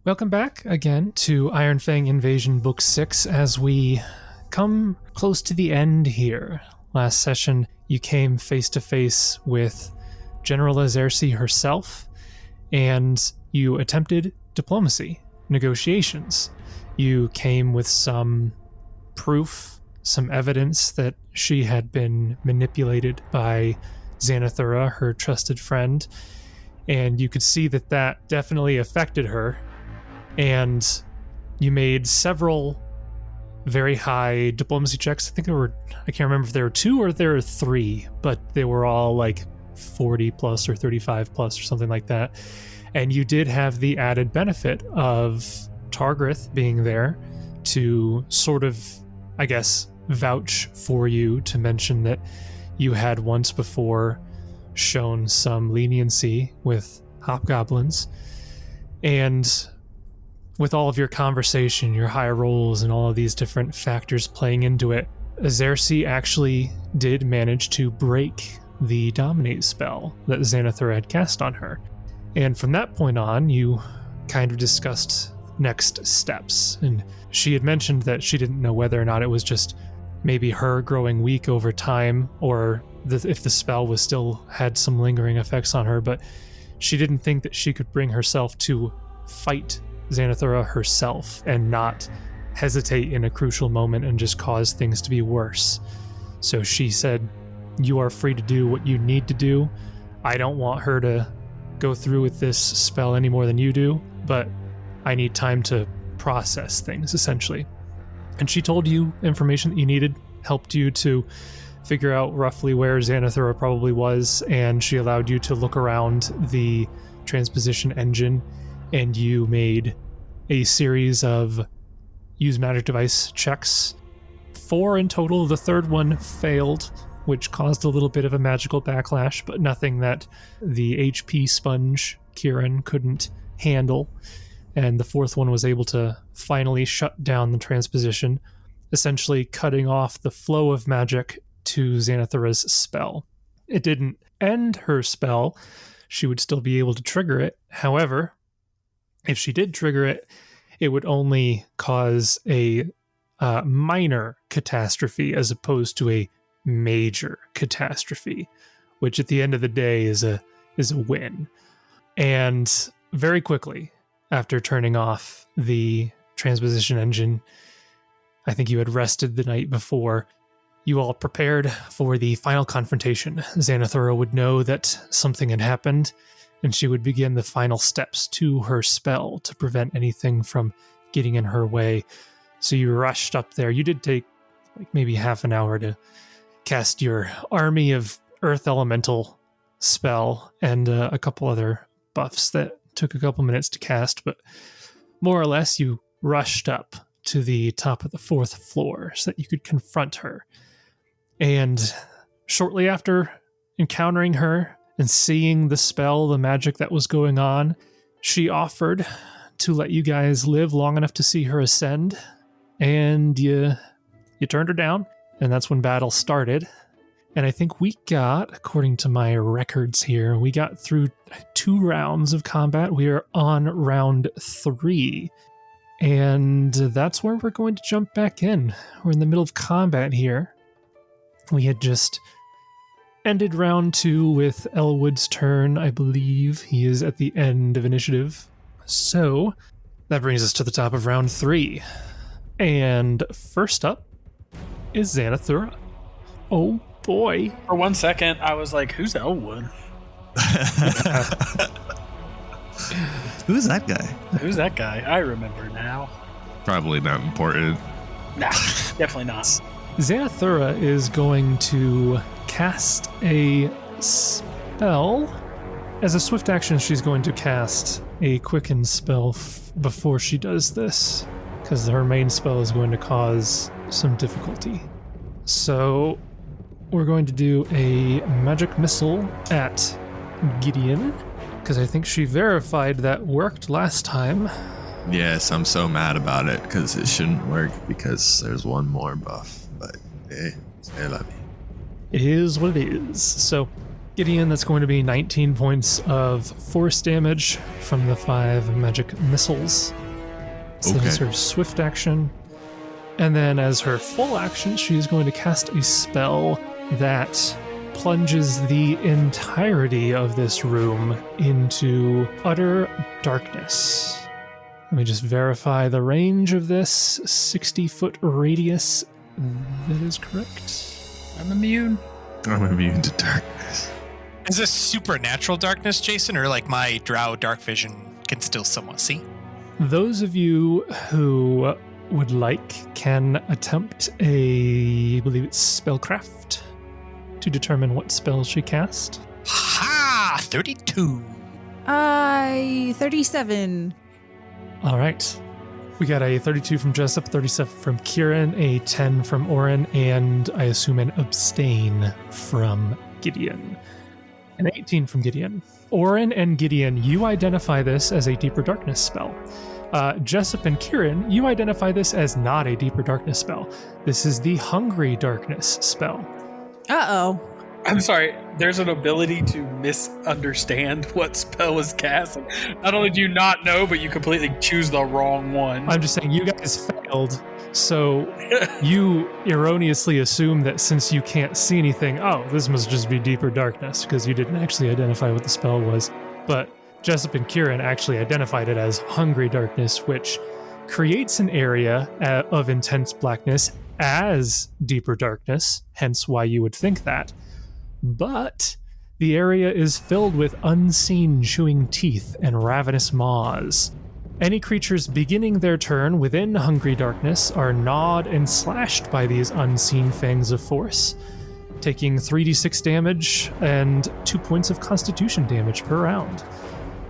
Welcome back again to Iron Fang Invasion Book 6 as we come close to the end here. Last session, you came face to face with General Azersi herself, and you attempted diplomacy, negotiations. You came with some proof, some evidence that she had been manipulated by Zanathura, her trusted friend, and you could see that that definitely affected her. And you made several very high diplomacy checks. I can't remember if there were 2 or there were 3, but they were all like 40 plus or 35 plus or something like that. And you did have the added benefit of Targrith being there to sort of, I guess, vouch for you, to mention that you had once before shown some leniency with hobgoblins. And with all of your conversation, your high rolls, and all of these different factors playing into it, Azersi actually did manage to break the Dominate spell that Zanathura had cast on her. And from that point on, you kind of discussed next steps. And she had mentioned that she didn't know whether or not it was just maybe her growing weak over time, or if the spell was still had some lingering effects on her, but she didn't think that she could bring herself to fight Zanathura herself and not hesitate in a crucial moment and just cause things to be worse. So she said, you are free to do what you need to do. I don't want her to go through with this spell any more than you do, but I need time to process things, essentially. And she told you information that you needed, helped you to figure out roughly where Zanathura probably was, and she allowed you to look around the transposition engine, and you made a series of use magic device checks. 4 in total. The third one failed, which caused a little bit of a magical backlash, but nothing that the HP sponge Kieran couldn't handle. And the fourth one was able to finally shut down the transposition, essentially cutting off the flow of magic to Zanathura's spell. It didn't end her spell. She would still be able to trigger it. However, if she did trigger it, it would only cause a minor catastrophe as opposed to a major catastrophe, which at the end of the day is a win. And very quickly after turning off the transposition engine, I think you had rested the night before, you all prepared for the final confrontation. Zanathura would know that something had happened, and she would begin the final steps to her spell to prevent anything from getting in her way. So you rushed up there. You did take like maybe half an hour to cast your Army of Earth Elemental spell and a couple other buffs that took a couple minutes to cast, but more or less you rushed up to the top of the 4th floor so that you could confront her. And shortly after encountering her and seeing the spell, the magic that was going on, she offered to let you guys live long enough to see her ascend, and you turned her down, and that's when battle started. And I think we got, according to my records here, we got through 2 rounds of combat. We are on round 3, and that's where we're going to jump back in. We're in the middle of combat here. We had just ended round 2 with Elwood's turn, I believe. He is at the end of initiative. So that brings us to the top of round 3. And first up is Zanathura. Oh boy. For 1 second, I was like, who's Elwood? Who's that guy? Who's that guy? I remember now. Probably not important. Nah, definitely not. Zanathura is going to cast a spell. As a swift action, she's going to cast a quicken spell before she does this, because her main spell is going to cause some difficulty. So we're going to do a magic missile at Gideon, because I think she verified that worked last time. Yes, I'm so mad about it because it shouldn't work because there's one more buff. But hey, c'est la vie. It is what it is. So Gideon, that's going to be 19 points of force damage from the 5 magic missiles. So that is her swift action. And then as her full action, she's going to cast a spell that plunges the entirety of this room into utter darkness. Let me just verify the range of this 60-foot radius. That is correct. I'm immune. I'm immune to darkness. Is this supernatural darkness, Jason, or like my drow dark vision can still somewhat see? Those of you who would like can attempt I believe it's spellcraft to determine what spell she cast. Ha! 32. 37. All right. We got a 32 from Jessup, 37 from Kieran, a 10 from Oran, and I assume an abstain from Gideon. An 18 from Gideon. Oran and Gideon, you identify this as a Deeper Darkness spell. Jessup and Kieran, you identify this as not a Deeper Darkness spell. This is the Hungry Darkness spell. Uh-oh. I'm sorry, there's an ability to misunderstand what spell is cast. Not only do you not know, but you completely choose the wrong one. I'm just saying, you guys failed, so you erroneously assume that since you can't see anything, oh, this must just be Deeper Darkness, because you didn't actually identify what the spell was. But Jessup and Kieran actually identified it as Hungry Darkness, which creates an area of intense blackness as Deeper Darkness, hence why you would think that. But the area is filled with unseen chewing teeth and ravenous maws. Any creatures beginning their turn within Hungry Darkness are gnawed and slashed by these unseen fangs of force, taking 3d6 damage and 2 points of constitution damage per round.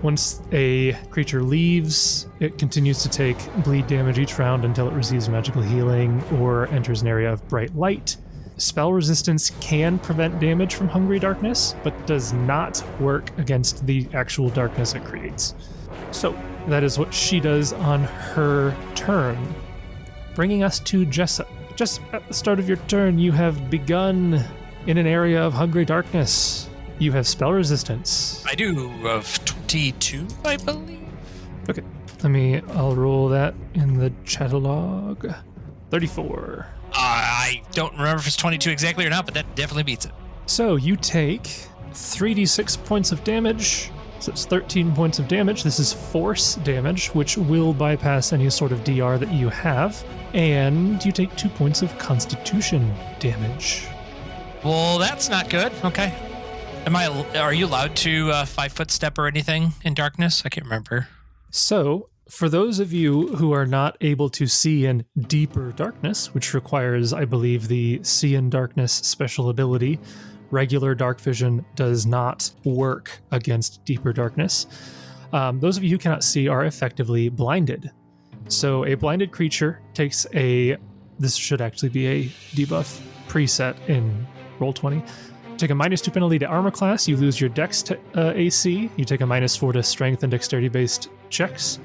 Once a creature leaves, it continues to take bleed damage each round until it receives magical healing or enters an area of bright light. Spell resistance can prevent damage from Hungry Darkness, but does not work against the actual darkness it creates. So, that is what she does on her turn. Bringing us to Jessup. Just at the start of your turn, you have begun in an area of Hungry Darkness. You have spell resistance. I do, of 22, I believe. Okay, I'll roll that in the chat log. 34. I don't remember if it's 22 exactly or not, but that definitely beats it. So you take 3d6 points of damage. So it's 13 points of damage. This is force damage, which will bypass any sort of DR that you have. And you take 2 points of constitution damage. Well, that's not good. Okay. Are you allowed to 5-foot step or anything in darkness? I can't remember. So, for those of you who are not able to see in Deeper Darkness, which requires, I believe, the See in Darkness special ability, regular dark vision does not work against Deeper Darkness. Those of you who cannot see are effectively blinded. So a blinded creature takes this should actually be a debuff preset in Roll20. Take a -2 penalty to armor class. You lose your dex to AC. You take a -4 to strength and dexterity-based checks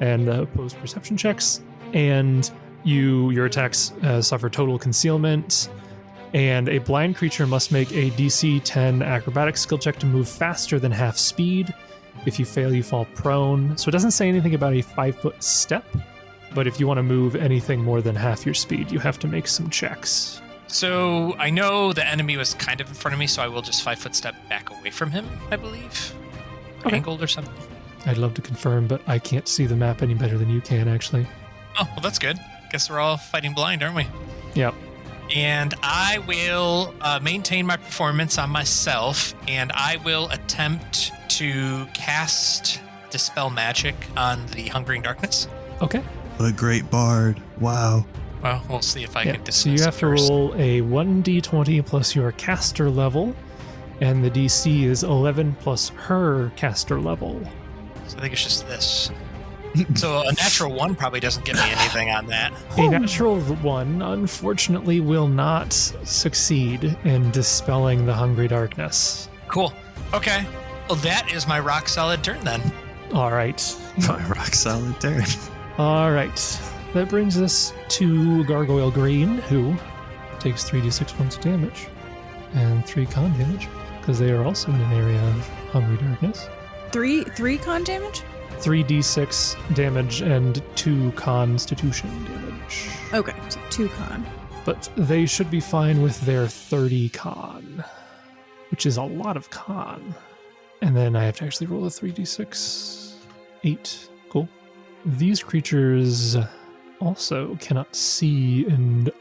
and opposed perception checks. And your attacks suffer total concealment. And a blind creature must make a DC 10 acrobatics skill check to move faster than half speed. If you fail, you fall prone. So it doesn't say anything about a 5-foot step, but if you want to move anything more than half your speed, you have to make some checks. So I know the enemy was kind of in front of me, so I will just 5-foot step back away from him, I believe. Okay. Angled or something. I'd love to confirm, but I can't see the map any better than you can, actually. Oh, well, that's good. Guess we're all fighting blind, aren't we? Yep. And I will maintain my performance on myself, and I will attempt to cast Dispel Magic on the Hungering Darkness. Okay. What a great bard. Wow. Well, we'll see if I can dismiss So you have to roll a 1d20 plus your caster level, and the DC is 11 plus her caster level. So I think it's just this. So a natural 1 probably doesn't get me anything on that. A natural 1, unfortunately, will not succeed in dispelling the Hungry Darkness. Cool. Okay. Well, that is my rock solid turn then. All right. My rock solid turn. All right. That brings us to Gargoyle Green, who takes 3d6 points of damage and 3 con damage. because they are also in an area of hungry darkness. 3 con damage? 3d6 damage and 2 constitution damage. Okay, so 2 con. But they should be fine with their 30 con, which is a lot of con. And then I have to actually roll a 3d6. 8. Cool. These creatures also cannot see in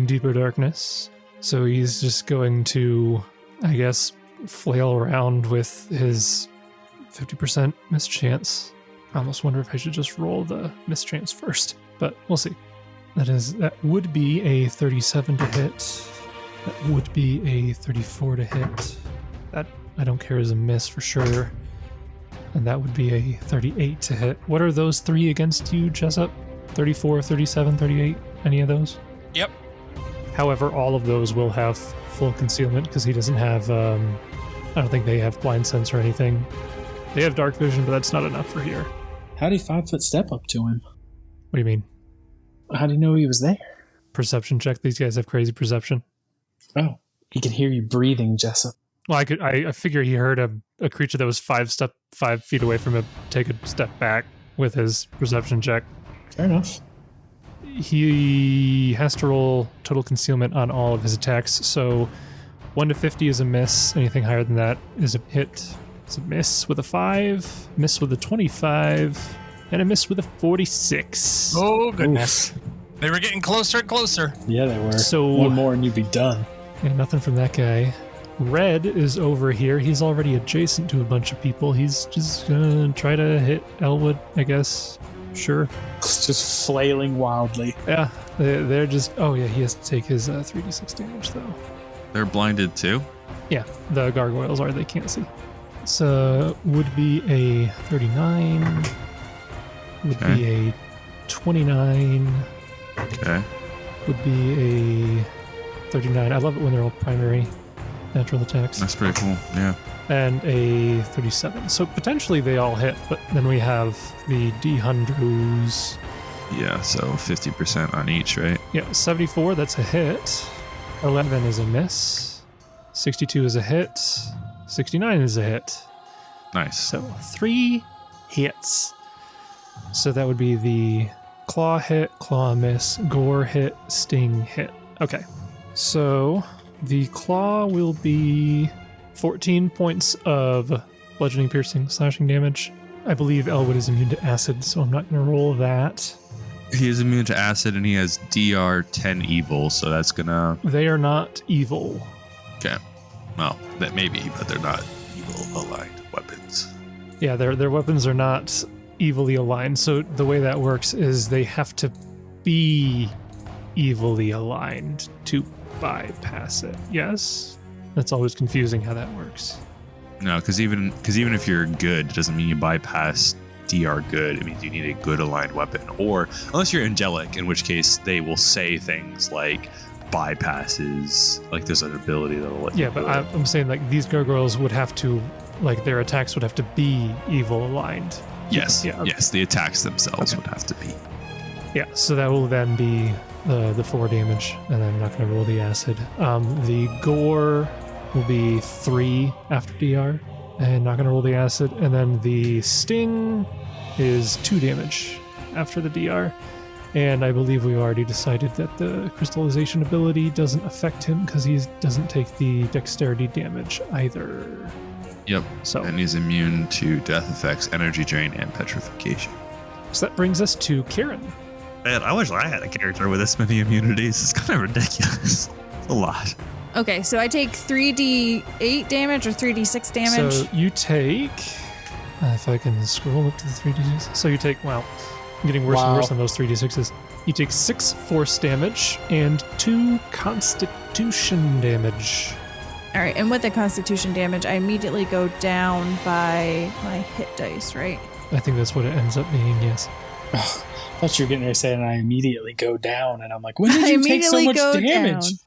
deeper darkness. So he's just going to, I guess, flail around with his 50% mischance. I almost wonder if I should just roll the mischance first, but we'll see. That would be a 37 to hit. That would be a 34 to hit. That, I don't care, is a miss for sure. And that would be a 38 to hit. What are those 3 against you, Jessup? 34, 37, 38? Any of those? Yep. However, all of those will have full concealment because he doesn't have, I don't think they have blind sense or anything. They have dark vision, but that's not enough for here. How do you 5-foot step up to him? What do you mean? How do you know he was there? Perception check. These guys have crazy perception. Oh, he can hear you breathing, Jessup. Well, I figure he heard a creature that was 5 feet away from him take a step back with his perception check. Fair enough. He has to roll total concealment on all of his attacks, so 1 to 50 is a miss. Anything higher than that is a hit. It's a miss with a 5, miss with a 25, and a miss with a 46. Oh, goodness. They were getting closer and closer. Yeah, they were. So, one more and you'd be done. Yeah, nothing from that guy. Red is over here. He's already adjacent to a bunch of people. He's just gonna try to hit Elwood, I guess. Sure. Just flailing wildly. Yeah, they're just... Oh, yeah, he has to take his 3d6 damage, though. They're blinded too? Yeah, the gargoyles are. They can't see. So, would be a 39. Would be a 29. Okay. Would be a 39. I love it when they're all primary natural attacks. That's pretty cool, yeah. And a 37. So potentially they all hit, but then we have the D-Hundreds. Yeah, so 50% on each, right? Yeah, 74, that's a hit. 11 is a miss. 62 is a hit. 69 is a hit. Nice. So 3 hits. So that would be the claw hit, claw miss, gore hit, sting hit. Okay. So the claw will be 14 points of bludgeoning, piercing, slashing damage. I believe Elwood is immune to acid, so I'm not going to roll that. He is immune to acid and he has DR 10 evil, so that's gonna... They are not evil. Okay. Well, that may be, but they're not evil aligned weapons. Yeah, their weapons are not evilly aligned. So the way that works is they have to be evilly aligned to bypass it. Yes? That's always confusing how that works. No, because even if you're good, it doesn't mean you bypass DR good. It means you need a good aligned weapon. Or unless you're angelic, in which case they will say things like bypasses. Like there's an ability that'll let you. Yeah, but I'm saying like these gargoyles would have to, like their attacks would have to be evil aligned. Yes. Yeah, okay. Yes, the attacks themselves would have to be. Yeah, so that will then be the 4 damage, and I'm not going to roll the acid. The gore will be 3 after DR, and not going to roll the acid. And then the sting is 2 damage after the DR. And I believe we've already decided that the crystallization ability doesn't affect him because he doesn't take the dexterity damage either. Yep. So, And he's immune to death effects, energy drain, and petrification. so that brings us to Kieran. Man, I wish I had a character with this many immunities. It's kind of ridiculous. It's a lot. Okay, so I take 3d8 damage or 3d6 damage. So you take, if I can scroll up to the 3d6. So you take, wow, I'm getting worse and worse on those 3d6s. You take 6 force damage and 2 constitution damage. All right, and with the constitution damage, I immediately go down by my hit dice, right? I think that's what it ends up being, yes. I thought you were getting ready to say, and I immediately go down. And I'm like, when did you take so much damage? Down.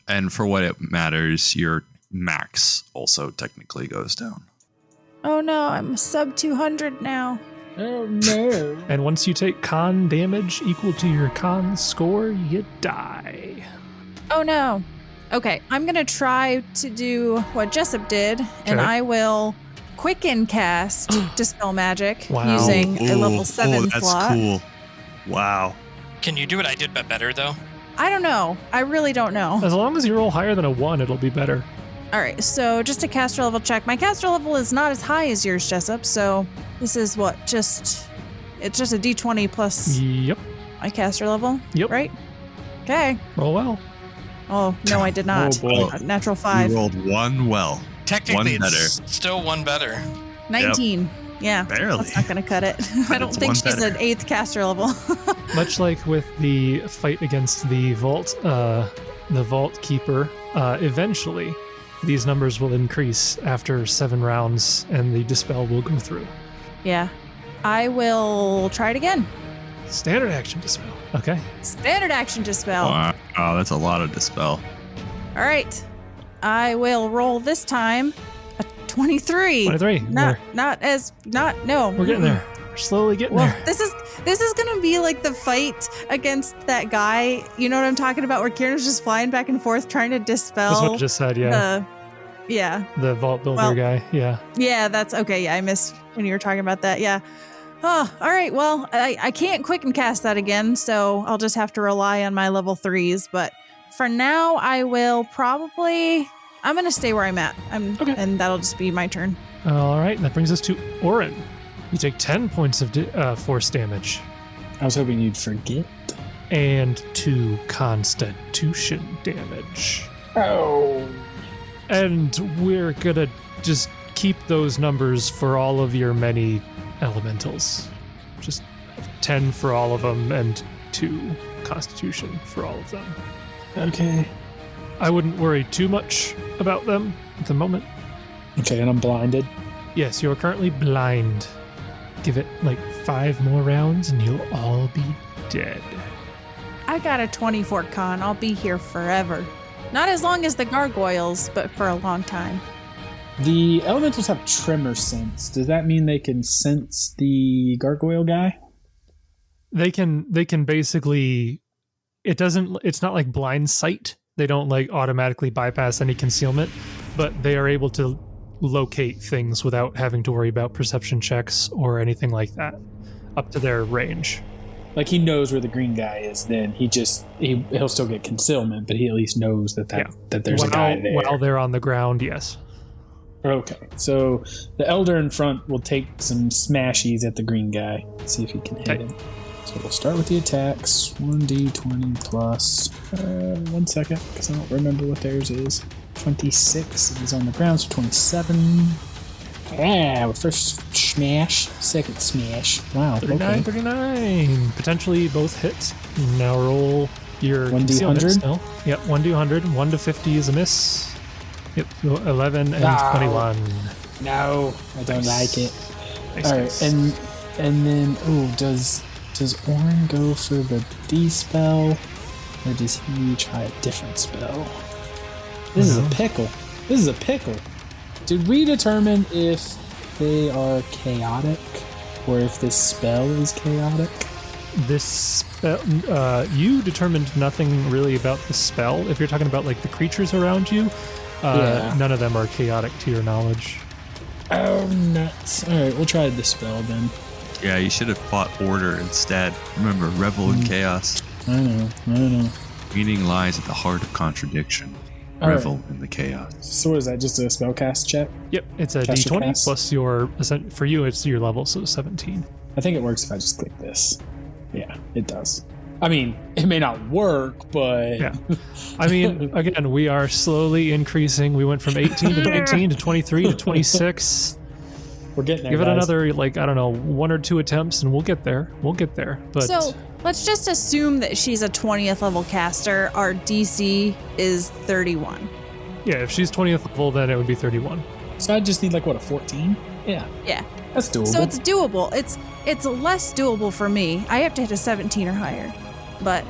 And for what it matters, your max also technically goes down. Oh no, I'm sub 200 now. Oh no. And once you take con damage equal to your con score, you die. Oh no. Okay, I'm going to try to do what Jessup did, and I will quicken cast Dispel Magic using a level 7 that's slot. cool. Wow. Can you do what I did, but better, though? I don't know. I really don't know. As long as you roll higher than a 1, it'll be better. All right, so just a caster level check. My caster level is not as high as yours, Jessup, so this is what? It's just a d20 plus Yep. my caster level? Yep. Right? Okay. Roll well. Oh, no, I did not. Oh, boy. Natural 5. You rolled one well. Technically, One it's still one better. 19. Yeah. Barely. That's not going to cut it. I don't it's think one she's better. an 8th caster level. Much like with the fight against the vault keeper, eventually these numbers will increase after 7 rounds and the dispel will go through. Yeah. I will try it again. Standard action dispel. Okay. Standard action dispel. Wow, that's a lot of dispel. All right. I will roll this time a 23. 23. No. We're getting there. We're slowly getting Well, there. this is gonna be like the fight against that guy. You know what I'm talking about? Where Kieran was just flying back and forth trying to dispel. That's what I just said, yeah. The vault builder guy, yeah. Yeah, that's okay. Yeah, I missed when you were talking about that. Yeah. Oh, all right. Well, I can't quicken cast that again, so I'll just have to rely on my level 3s. But for now, I will probably. I'm gonna stay where I'm at. Okay. And that'll just be my turn. All right, that brings us to Oran. You take 10 points of force damage I was hoping you'd forget. and 2 constitution damage. Oh. And we're gonna just keep those numbers for all of your many elementals. Just 10 for all of them and 2 constitution for all of them. Okay. I wouldn't worry too much about them at the moment. Okay, and I'm blinded. Yes, you are currently blind. Give it like 5 more rounds and you'll all be dead. I got a 24 con. I'll be here forever. Not as long as the gargoyles, but for a long time. The elementals have tremor sense. Does that mean they can sense the gargoyle guy? They can basically it's not like blind sight. They don't like automatically bypass any concealment, but they are able to locate things without having to worry about perception checks or anything like that up to their range. Like he knows where the green guy is, then he'll still get concealment, but he at least knows that there's a guy there. While they're on the ground, yes. Okay, so the elder in front will take some smashies at the green guy, see if he can hit him. So we'll start with the attacks. 1d20 plus 1 second, because I don't remember what theirs is. 26. He's on the ground, so 27. Yeah, first smash, second smash. Wow, 39, okay. 39. Potentially both hit. Now roll your 1d100? concealment still. Yep, 1d100. 1 to 50 is a miss. Yep, so 11 and 21. No, I don't like it. Nice, All right, nice. and then does Oran go for the D-spell, or does he try a different spell? This is a pickle. This is a pickle. Did we determine if they are chaotic, or if this spell is chaotic? This spell, you determined nothing really about the spell. If you're talking about like the creatures around you, none of them are chaotic to your knowledge. Oh, nuts. All right, we'll try the spell then. Yeah, you should have fought order instead. Remember, revel in chaos. I know. Meaning lies at the heart of contradiction. All Revel right. in the chaos. So is that just a spellcast check? Yep, it's a Cast your d20 cast. plus your, for you it's your level, so 17. I think it works if I just click this. Yeah, it does. I mean, it may not work, but... Yeah. I mean, again, we are slowly increasing. We went from 18 to 19 to 23 to 26. We're getting there, Give it guys. another, 1 or 2 attempts and we'll get there. But So let's just assume that she's a 20th level caster. Our DC is 31. yeah, if she's 20th level, then it would be 31. So I just need, a 14? Yeah, Yeah. that's doable. So it's doable. It's less doable for me. I have to hit a 17 or higher, but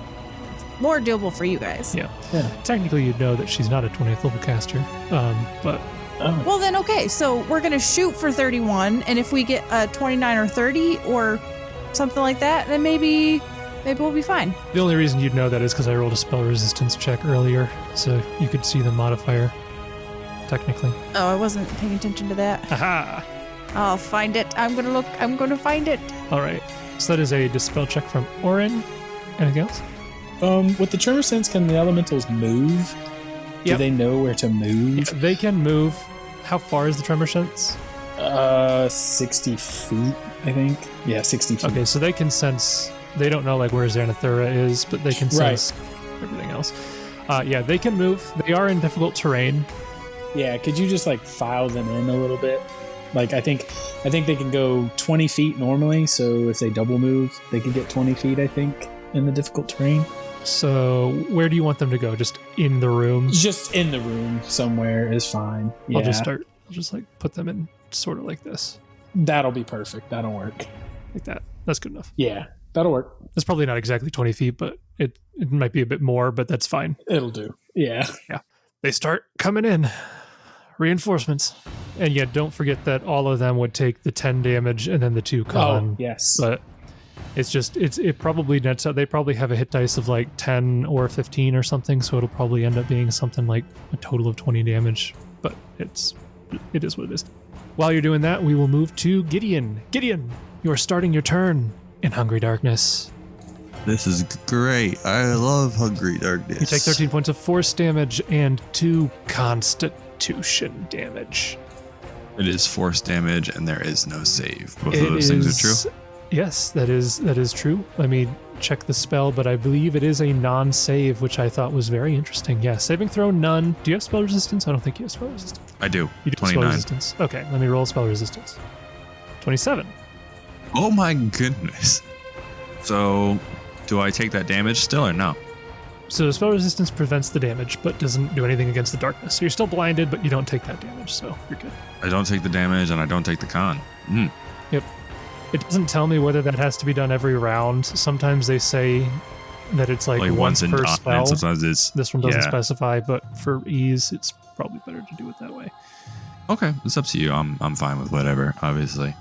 it's more doable for you guys. Yeah. Yeah. Technically, you'd know that she's not a 20th level caster. But Oh. Well, then, okay. So we're going to shoot for 31. And if we get a 29 or 30 or something like that, then maybe maybe we'll be fine. The only reason you'd know that is because I rolled a spell resistance check earlier, so you could see the modifier, technically. Oh, I wasn't paying attention to that. Aha! I'll find it. I'm gonna find it. All right. So that is a dispel check from Oran. Anything else? With the tremor sense, can the elementals move? Do Yep. they know where to move? Yeah, they can move. How far is the tremor sense? 60 feet, I think. Yeah, 60 feet. Okay, so they can sense. They don't know like where Zanathura is, but they can sense everything else. Yeah, they can move. They are in difficult terrain. Yeah, could you just like file them in a little bit? Like I think they can go 20 feet normally, so if they double move, they could get 20 feet, I think, in the difficult terrain. So where do you want them to go? Just in the room? Just in the room somewhere is fine. Yeah. I'll just like put them in sort of like this. That'll be perfect. That'll work. Like that. That's good enough. Yeah, that'll work. It's probably not exactly 20 feet, but it might be a bit more, but that's fine. It'll do. Yeah. They start coming in. Reinforcements. And yet don't forget that all of them would take the 10 damage and then the 2 con. Oh, yes. But it's just, it probably nets out. They probably have a hit dice of like 10 or 15 or something, so it'll probably end up being something like a total of 20 damage. But it is what it is. While you're doing that, we will move to Gideon. Gideon, you are starting your turn in Hungry Darkness. This is great. I love Hungry Darkness. You take 13 points of force damage and 2 constitution damage. It is force damage, and there is no save. Both of those things are true? Yes, that is true. Let me check the spell, but I believe it is a non-save, which I thought was very interesting. Yeah, saving throw, none. Do you have spell resistance? I don't think you have spell resistance. I do. You do 29. spell resistance. Okay, let me roll spell resistance. 27. Oh my goodness. So, do I take that damage still or no? So the spell resistance prevents the damage, but doesn't do anything against the darkness. So you're still blinded, but you don't take that damage, so you're good. I don't take the damage, and I don't take the con. Yep. It doesn't tell me whether that has to be done every round. Sometimes they say that it's like once and per done, spell. and sometimes it's... This one doesn't specify, but for ease, it's probably better to do it that way. Okay, it's up to you. I'm fine with whatever, obviously.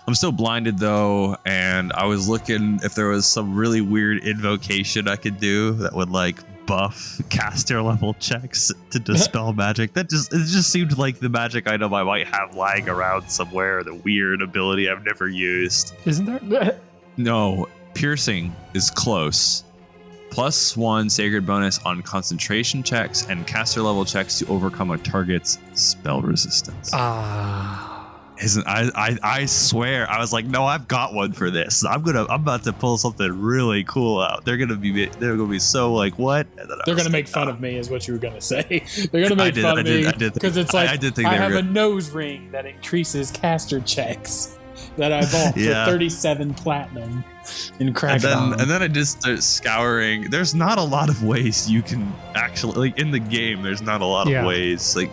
I'm still blinded though, and I was looking if there was some really weird invocation I could do that would like buff caster level checks to dispel magic. It just seemed like the magic item I might have lying around somewhere, the weird ability I've never used. Isn't there? No, piercing is close. +1 sacred bonus on concentration checks and caster level checks to overcome a target's spell resistance. I swear I was like, no, I've got one for this. I'm about to pull something really cool out. They're gonna be so like, what? They're gonna make fun of me, is what you were gonna say. They're gonna make fun of me because it's like I have a nose ring that increases caster checks that I bought for 37 platinum in Crackdown. And then I just start scouring. There's not a lot of ways you can actually like in the game. There's not a lot of ways like.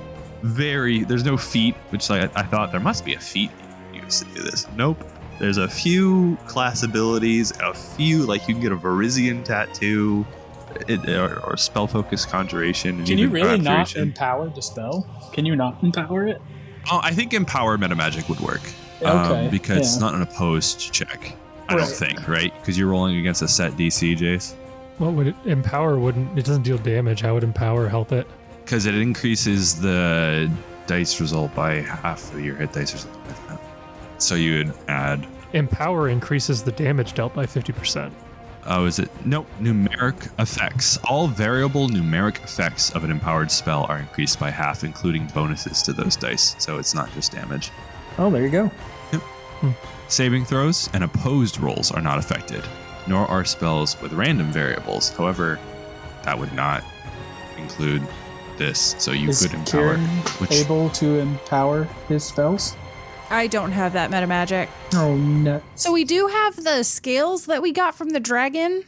There's no feat, which I thought there must be a feat used to do this. Nope. There's a few class abilities, a few like you can get a Verizian tattoo, or spell focus conjuration. Can you really not empower dispel? Can you not empower it? Oh, I think empower metamagic would work. Okay. Because it's not an opposed check. I don't think, right? Because you're rolling against a set DC, Jace. What would it empower? It doesn't deal damage. How would empower help it? Because it increases the dice result by half of your hit dice or something like that. So you would add... Empower increases the damage dealt by 50%. Oh, is it? Nope. Numeric effects. All variable numeric effects of an empowered spell are increased by half, including bonuses to those dice. So it's not just damage. Oh, there you go. Yep. Saving throws and opposed rolls are not affected, nor are spells with random variables. However, that would not include... this, so you could empower. Kieran able to empower his spells? I don't have that meta magic. Oh no! So we do have the scales that we got from the dragon,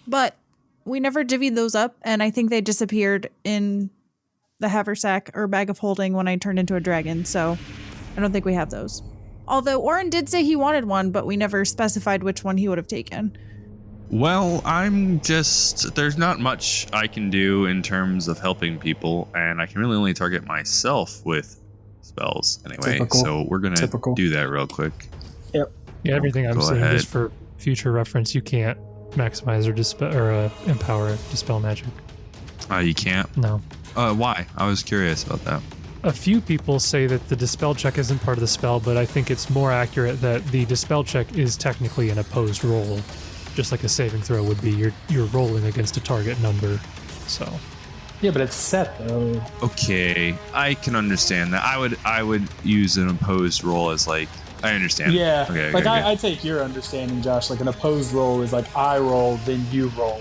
but we never divvied those up, and I think they disappeared in the haversack or bag of holding when I turned into a dragon. So I don't think we have those. Although Oran did say he wanted one, but we never specified which one he would have taken. Well, there's not much I can do in terms of helping people, and I can really only target myself with spells anyway. Typical. So we're going to do that real quick. Yep. Yeah, everything I'm Go saying ahead. is for future reference. You can't maximize or dispel or empower dispel magic. You can't? No. Why? I was curious about that. A few people say that the dispel check isn't part of the spell, but I think it's more accurate that the dispel check is technically an opposed roll, just like a saving throw would be. You're rolling against a target number, so. Yeah, but it's set though. Okay, I can understand that. I would use an opposed roll as like, I understand. Yeah, Okay, like okay. I take your understanding, Josh. Like an opposed roll is like I roll, then you roll,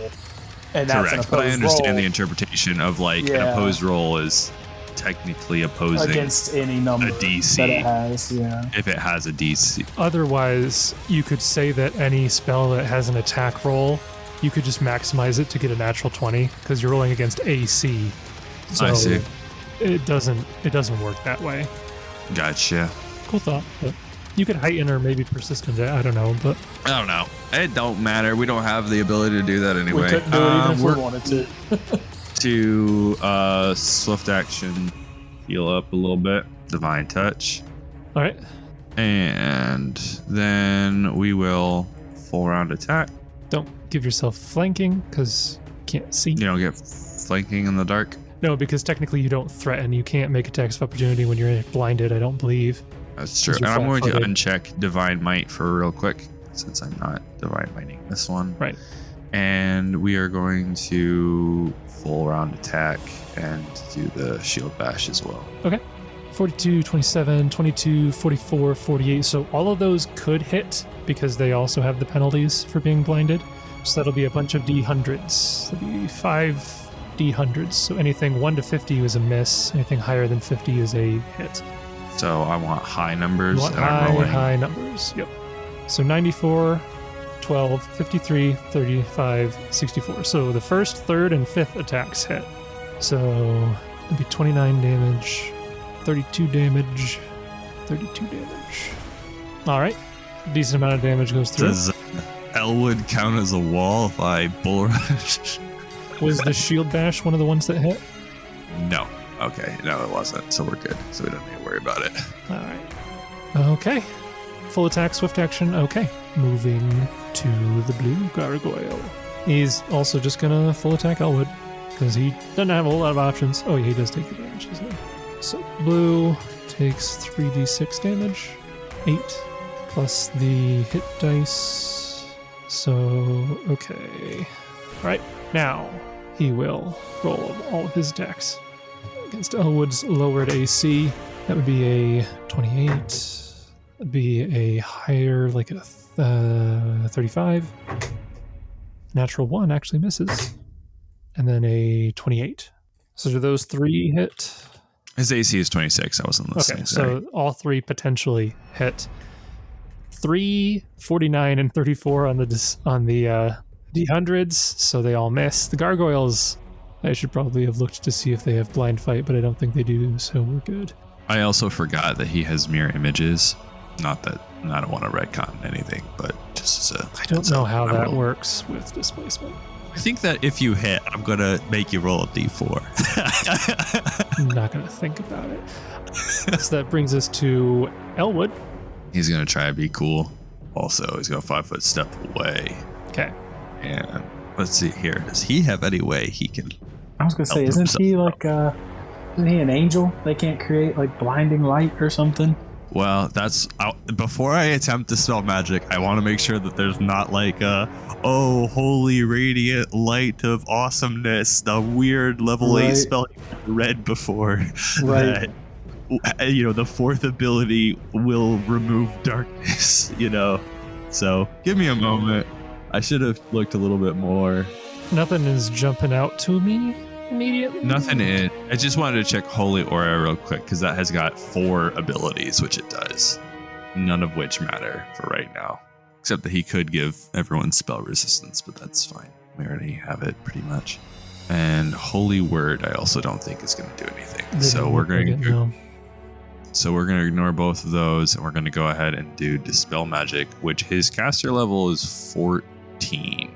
and that's an Correct, opposed but I understand roll the interpretation of like an opposed roll is technically opposing against any number a DC that it has. Yeah. if it has a DC. Otherwise, you could say that any spell that has an attack roll, you could just maximize it to get a natural 20 because you're rolling against AC. So I see. It doesn't work that way. Gotcha. Cool thought. But you could heighten or maybe persistent it. I don't know, but I don't know. It don't matter. We don't have the ability to do that anyway. We couldn't do it even if we We're wanted to. to swift action, heal up a little bit, divine touch, all right. and then we will full round attack. Don't give yourself flanking because you can't see. You don't get flanking in the dark. No, because technically you don't threaten. You can't make attacks of opportunity when you're blinded, I don't believe. That's true. You're And I'm going to flat-footed. uncheck divine might for real quick since I'm not divine mighting this one. Right. And we are going to full round attack and do the shield bash as well. 42, 27, 22, 44, 48. So all of those could hit because they also have the penalties for being blinded. So that'll be a bunch of D100s. That'll be 5 D100s. So anything 1 to 50 is a miss. Anything higher than 50 is a hit. So I want high numbers. You want and I'm rolling. high numbers. Yep. So 94, 12, 53, 35, 64. So the first, third, and fifth attacks hit. So it'd be 29 damage, 32 damage, 32 damage. All right. Decent amount of damage goes through. Does Elwood count as a wall if I bull rush? Was the shield bash one of the ones that hit? No. Okay. No, it wasn't. So we're good. So we don't need to worry about it. All right. Okay. Full attack, swift action. Okay. Moving to the blue gargoyle. He's also just gonna full attack Elwood because he doesn't have a whole lot of options. Oh, yeah, he does take the damage. Doesn't he? So blue takes 3d6 damage, 8 plus the hit dice. So okay. All right. Now he will roll all of his attacks against Elwood's lowered AC. That would be a 28. That'd be a higher, like a 35. Natural 1 actually misses. And then a 28. So do those 3 hit? His AC is 26. I wasn't listening. Okay, Sorry. so all 3 potentially hit. 3, 49, and 34 on the D100s, so they all miss. The gargoyles, I should probably have looked to see if they have blind fight, but I don't think they do, so we're good. I also forgot that he has mirror images. Not that I don't want to retcon anything, but just as a I don't know how that works with displacement. I think that if you hit, I'm gonna make you roll a d4. I'm not going to think about it. So that brings us to Elwood. He's gonna try to be cool. Also, he's gonna 5-foot step away. Okay. And let's see here. Does he have any way he can? I was gonna say, Help isn't he himself. like isn't he an angel? They can't create like blinding light or something. Well, that's before I attempt to spell magic. I want to make sure that there's not like oh, holy radiant light of awesomeness, the weird level 8 Right. spell you've read before. Right. That, the fourth ability will remove darkness. So give me a moment. I should have looked a little bit more. Nothing is jumping out to me immediately. Nothing in. I just wanted to check Holy Aura real quick because that has got 4 abilities, which it does. None of which matter for right now. Except that he could give everyone spell resistance, but that's fine. We already have it pretty much. And Holy Word, I also don't think is going to do anything. They So don't we're look like going it, to no. So we're going to ignore both of those, and we're going to go ahead and do Dispel Magic, which his caster level is 14.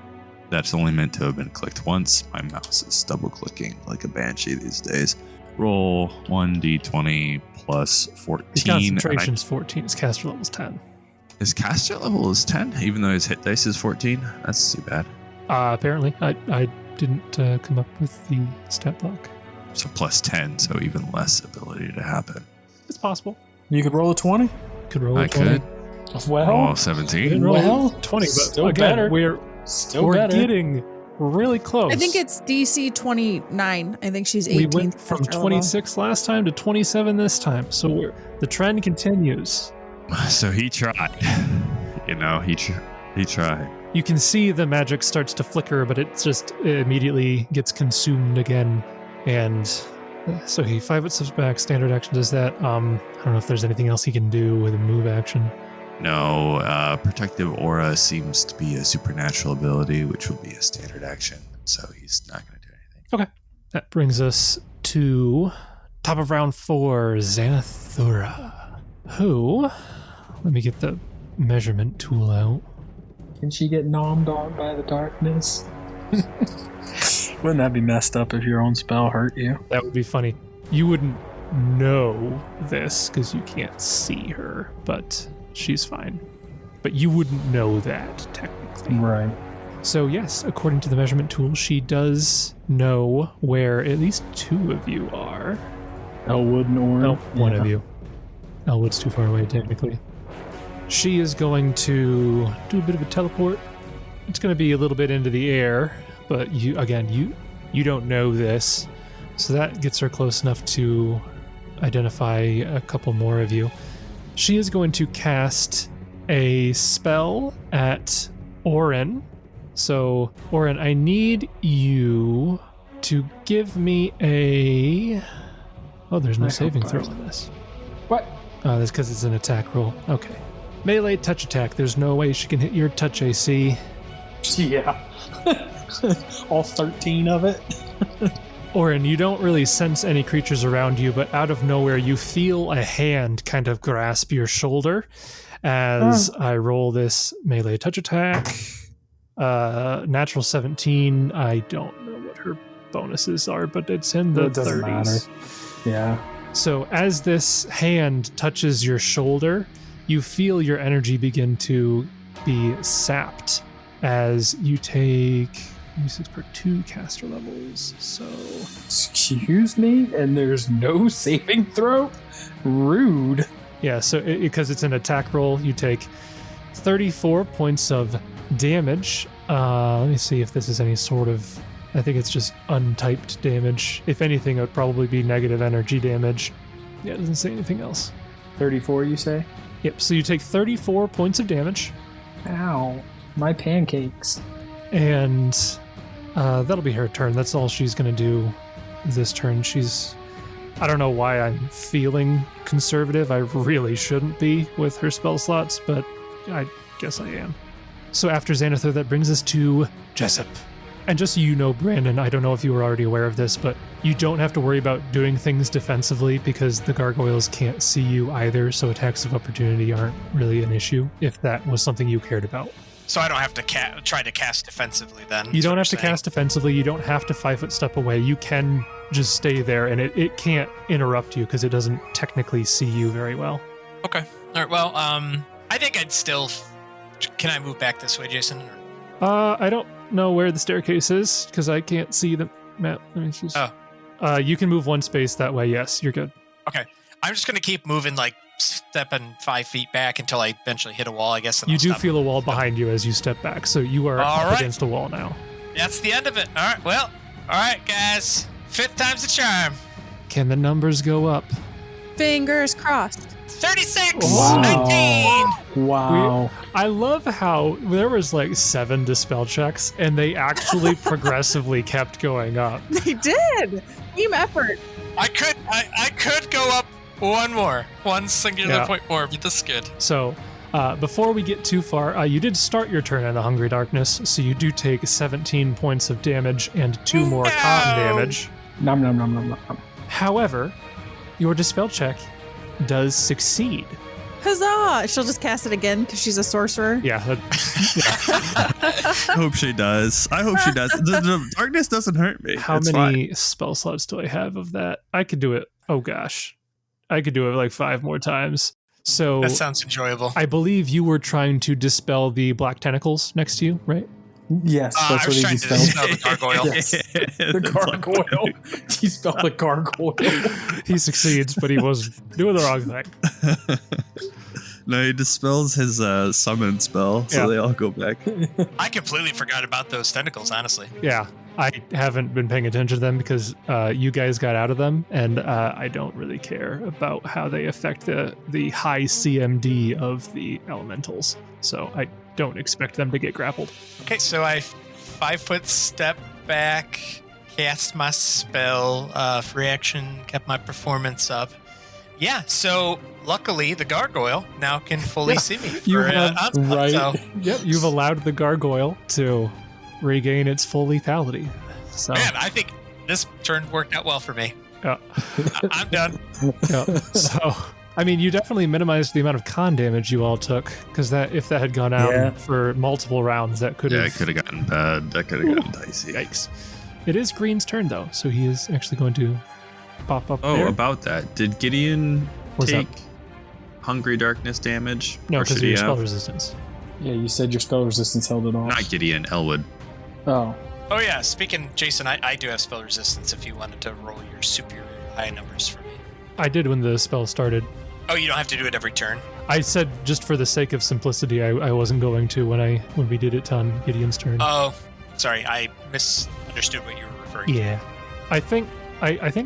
That's only meant to have been clicked once. My mouse is double clicking like a banshee these days. Roll 1d20 plus 14. His concentration's 14. His caster level's 10. His caster level is 10, even though his hit dice is 14. That's too bad. Apparently, I didn't come up with the stat block. So plus 10, so even less ability to happen. It's possible. You could roll a 20. Could roll. I a 20. could. Well, Oh, 17. Roll Well, 20, but still again, better. we're still better. getting really close. I think it's DC 29. I think she's 18th. we went from character level. 26 last time to 27 this time, so the trend continues. So he tried. He tried. You can see the magic starts to flicker, but it just immediately gets consumed again. And so he 5 foot steps back, standard action does that. I don't know if there's anything else he can do with a move action. No, protective aura seems to be a supernatural ability, which will be a standard action. So he's not going to do anything. Okay. That brings us to top of round 4, Zanathura. Who, let me get the measurement tool out. Can she get nommed on by the darkness? Wouldn't that be messed up if your own spell hurt you? That would be funny. You wouldn't know this because you can't see her, but she's fine. But you wouldn't know that, technically. Right. So yes, according to the measurement tool, she does know where at least 2 of you are. Elwood and Oran. No, one of you. Elwood's too far away, technically. She is going to do a bit of a teleport. It's going to be a little bit into the air, but you don't know this. So that gets her close enough to identify a couple more of you. She is going to cast a spell at Oran. So, Oran, I need you to give me a... Oh, there's no saving throw on this. What? Oh, that's because it's an attack roll. Okay. Melee touch attack. There's no way she can hit your touch AC. Yeah. All 13 of it. Oran, you don't really sense any creatures around you, but out of nowhere you feel a hand kind of grasp your shoulder as I roll this melee touch attack. Natural 17. I don't know what her bonuses are, but it's in the It doesn't 30s. matter. Yeah. So as this hand touches your shoulder, you feel your energy begin to be sapped as you take 6 per 2 caster levels. So Excuse me? And there's no saving throw? Rude. yeah, so because it's an attack roll, you take 34 points of damage. Let me see if this is any sort of... I think it's just untyped damage. If anything, it would probably be negative energy damage. Yeah, it doesn't say anything else. 34, you say? Yep, so you take 34 points of damage, Ow. My pancakes. and that'll be her turn. That's all she's going to do this turn. I don't know why I'm feeling conservative. I really shouldn't be with her spell slots, but I guess I am. So after Zanathura, that brings us to Jessup. And just so you know, Brandon, I don't know if you were already aware of this, but you don't have to worry about doing things defensively because the gargoyles can't see you either, so attacks of opportunity aren't really an issue if that was something you cared about. So I don't have to try to cast defensively then. You is don't what have to you're saying. cast defensively, you don't have to 5 foot step away, you can just stay there and it can't interrupt you because it doesn't technically see you very well. Okay. All right. Well, I think I'd still. Can I move back this way, Jason? I don't know where the staircase is because I can't see the map. Let me just... Oh. You can move 1 space that way, yes, you're good. Okay. I'm just gonna keep moving, like stepping 5 feet back until I eventually hit a wall, I guess. And You I'll do stop. feel a wall behind you as you step back, so you are All up right. against a wall now. That's the end of it. All right. Well. All right, guys. 5th time's the charm. Can the numbers go up? Fingers crossed. 36. Wow. 19. Wow. I love how there was like 7 dispel checks, and they actually progressively kept going up. They did. Team effort. I could go up one singular Yeah. point more, but this is good. So, before we get too far, you did start your turn in the Hungry Darkness, so you do take 17 points of damage and 2 more No. cotton damage. Nom nom nom nom nom. However, your dispel check does succeed. Huzzah! She'll just cast it again because she's a sorcerer. Yeah, I hope she does. The darkness doesn't hurt me. how It's many spell slots do I have of that? I could do it. Oh gosh. I could do it like 5 more times. So That sounds enjoyable. I believe you were trying to dispel the black tentacles next to you, right? Yes, that's I what was he trying to dispelled. dispel the gargoyle. Yes. The gargoyle. Dispel the gargoyle. He succeeds, but he was doing the wrong thing. No, he dispels his summon spell, so Yeah. they all go back. I completely forgot about those tentacles, honestly. Yeah, I haven't been paying attention to them because you guys got out of them, and I don't really care about how they affect the high CMD of the elementals. So I don't expect them to get grappled. Okay, so I 5-foot step back, cast my spell, free action, kept my performance up. Yeah, so luckily the gargoyle now can fully see me. You for, have- onslaught, right. So Yep, you've allowed the gargoyle to regain its full lethality. So man, I think this turn worked out well for me. yeah, I'm done. yeah. So I mean, you definitely minimized the amount of con damage you all took, because if that had gone out Yeah. for multiple rounds, that could Yeah, have. it could have gotten bad. That could have gotten dicey. Yikes! It is Green's turn though, so he is actually going to pop up Oh, there. about that. Did Gideon What's take that? Hungry Darkness damage? No, Or because should of he your spell have? resistance. Yeah, you said your spell resistance held it off. Not Gideon, Elwood. Oh. Oh yeah, speaking, Jason, I do have spell resistance if you wanted to roll your superior high numbers for me. I did when the spell started. Oh, you don't have to do it every turn. I said just for the sake of simplicity, I wasn't going to when we did it on Gideon's turn. Oh, sorry, I misunderstood what you were referring to. Yeah, I think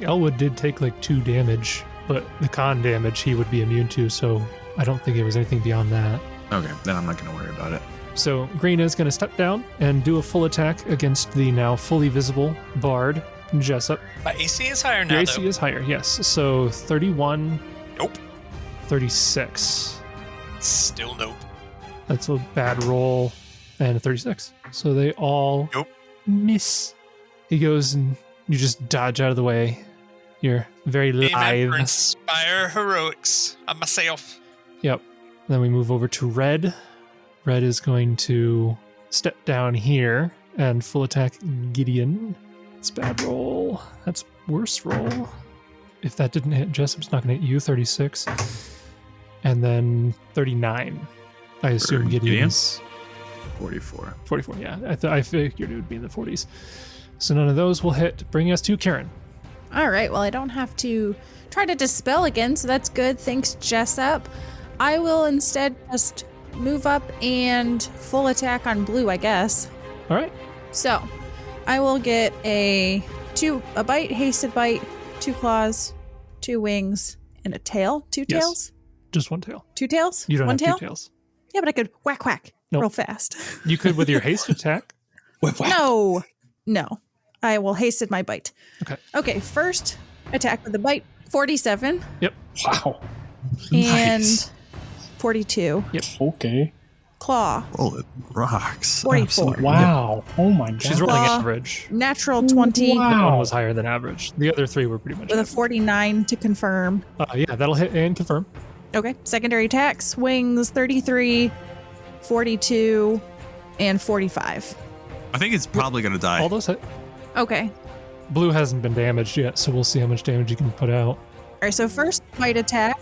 Elwood did take like 2 damage, but the con damage he would be immune to, so I don't think it was anything beyond that. Okay, then I'm not going to worry about it. So Green is going to step down and do a full attack against the now fully visible Bard, Jessup. My AC is higher now, Your AC though. is higher, yes. So 31. Nope. 36. Still nope. That's a bad roll. And a 36. So they all Nope. miss. He goes and you just dodge out of the way. You're very Amen live. for inspire heroics on myself. Yep. Then we move over to Red. Red is going to step down here and full attack Gideon. It's bad roll. That's worse roll. If that didn't hit Jessup's not going to hit you. 36. And then 39. I assume For Gideon? Gideon's 44. 44. Yeah, I figured it would be in the 40s. So none of those will hit, bringing us to Kieran. All right, well, I don't have to try to dispel again, so that's good. Thanks, Jessup. I will instead just move up and full attack on blue, I guess. All right. So I will get a bite, hasted bite, 2 claws, 2 wings, and a tail. 2 Yes. tails? Just one tail. 2 tails? You don't One have tail? 2 tails. Yeah, but I could whack Nope. real fast. You could with your haste attack. Whip whack. No. I will hasted my bite. Okay. Okay, first attack with the bite, 47 Wow. and Nice. 42. Okay. Claw, Oh, it rocks. 44. Absolutely. Wow. Oh my god. She's rolling Claw. average. natural 20 Wow. That one was higher than average. The other 3 were pretty much with a average. 49 to confirm. Yeah, that'll hit and confirm. Okay, secondary attacks, wings, 33, 42, and 45. I think it's probably going to die. All those hit. Okay. Blue hasn't been damaged yet, so we'll see how much damage you can put out. All right, so first bite attack,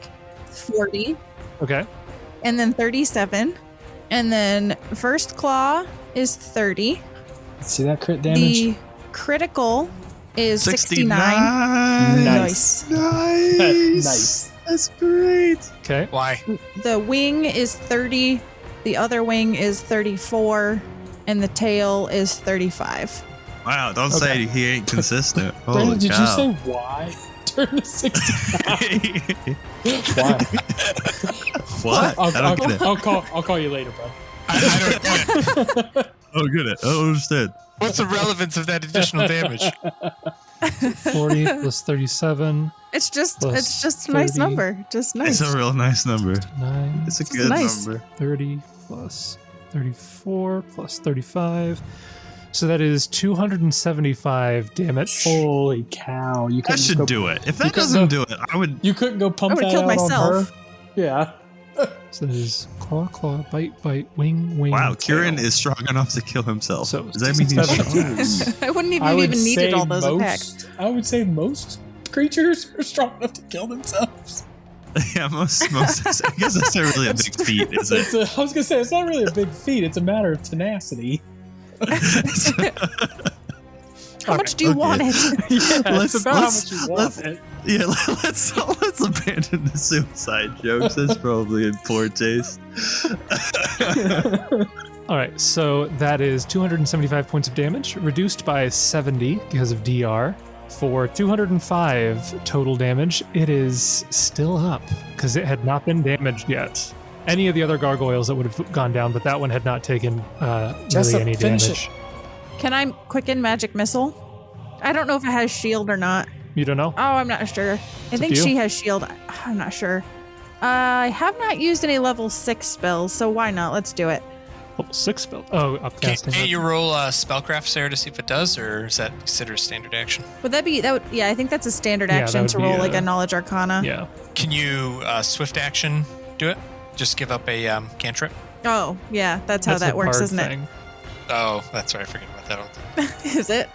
40, Okay. and then 37. And then first claw is 30. See that crit damage? The critical is 69. Nice. Nice. That's great. Okay. Why? The wing is 30. The other wing is 34. And the tail is 35. Wow, don't Okay. say he ain't consistent. Brandon, Holy did cow. you say why? Turn to 69. Why? What? I don't get it. I'll call you later, bro. I don't get it. I don't get it. I don't understand. What's the relevance of that additional damage? 40 plus 37. It's just Plus a nice 30. number. Just nice. It's a real nice number. 9. It's a It's good nice. number. 30 plus 34 plus 35. So that is 275 damage. Holy cow! You That couldn't should go, do it. If you that could doesn't go- do it, I would. You couldn't go pump I would've that killed out myself. on her. Yeah. So that is claw, bite, wing, Wow, tail. Kieran is strong enough to kill himself. So, Does that mean he's 72. strong? I wouldn't I would even needed say all those most, attacks. I would say most creatures are strong enough to kill themselves. Yeah, most. I guess that's not really a big feat, is it? I was gonna say it's not really a big feat. It's a matter of tenacity. How much do you want it? Yeah, it's about how much you want it. Yeah, let's abandon the suicide jokes. That's probably in poor taste. All right, so that is 275 points of damage, reduced by 70 because of DR. For 205 total damage, it is still up because it had not been damaged yet. Any of the other gargoyles that would have gone down, but that one had not taken Jessup, really any finish damage. Can I quicken magic missile? I don't know if it has shield or not. You don't know? Oh, I'm not sure. I think to you. she has shield. I'm not sure. I have not used any level 6 spells, so why not? Let's do it. Level 6 spell. Oh, upcasting. Can't you roll spellcraft, Sarah, to see if it does, or is that considered a standard action? Would that be, yeah, I think that's a standard Yeah, action that to would be roll like a knowledge arcana. Yeah. Can you swift action do it? Just give up a cantrip? Oh, yeah, that's how That's that a works, bard isn't thing. Oh, that's right. I forget about that. it? Is it?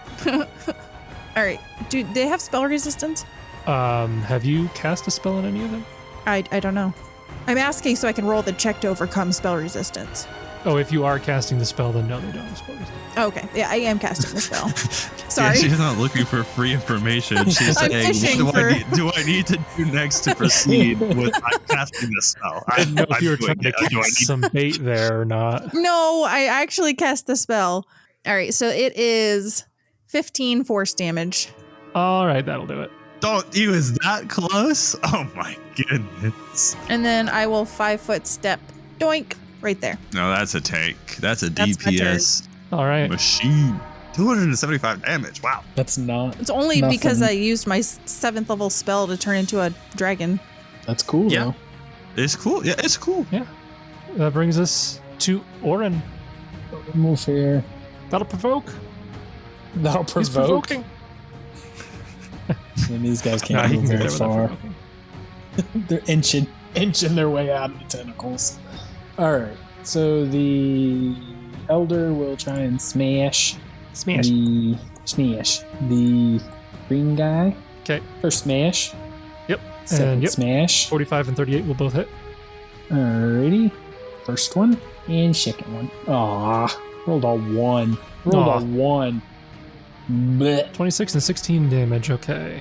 All right. Do they have spell resistance? Have you cast a spell on any of them? I don't know. I'm asking so I can roll the check to overcome spell resistance. Oh, if you are casting the spell, then no, they don't have spell resistance. Oh, okay. Yeah, I am casting the spell. Yeah, Sorry. she's not looking for free information. She's I'm saying, fishing what do I need to do next to proceed with casting the spell? I didn't know if I'm you were doing trying to it. Do I cast need some bait there or not. No, I actually cast the spell. All right, so it is 15 force damage. All right, that'll do it. Don't you is that close? Oh my goodness. And then I will 5-foot step. Doink. Right there. No, that's a tank. That's a That's my DPS All right. machine. 275 damage. Wow. That's not. It's only Nothing. because I used my 7th level spell to turn into a dragon. That's cool, Yeah. though. It's cool. Yeah, it's cool. That brings us to Oran. Move here. That'll provoke. That'll He's provoke. provoking. And these guys Nah, can't he move can very get there without far. provoking. They're inching their way out of the tentacles. All right. So the elder will try and smash Smash. the green guy. Okay. First smash. Yep. Second And yep. smash. 45 and 38 will both hit. Alrighty. First one and second one. Aw. Rolled a 1. Rolled Aw. a 1. Blech. 26 and 16 damage. Okay.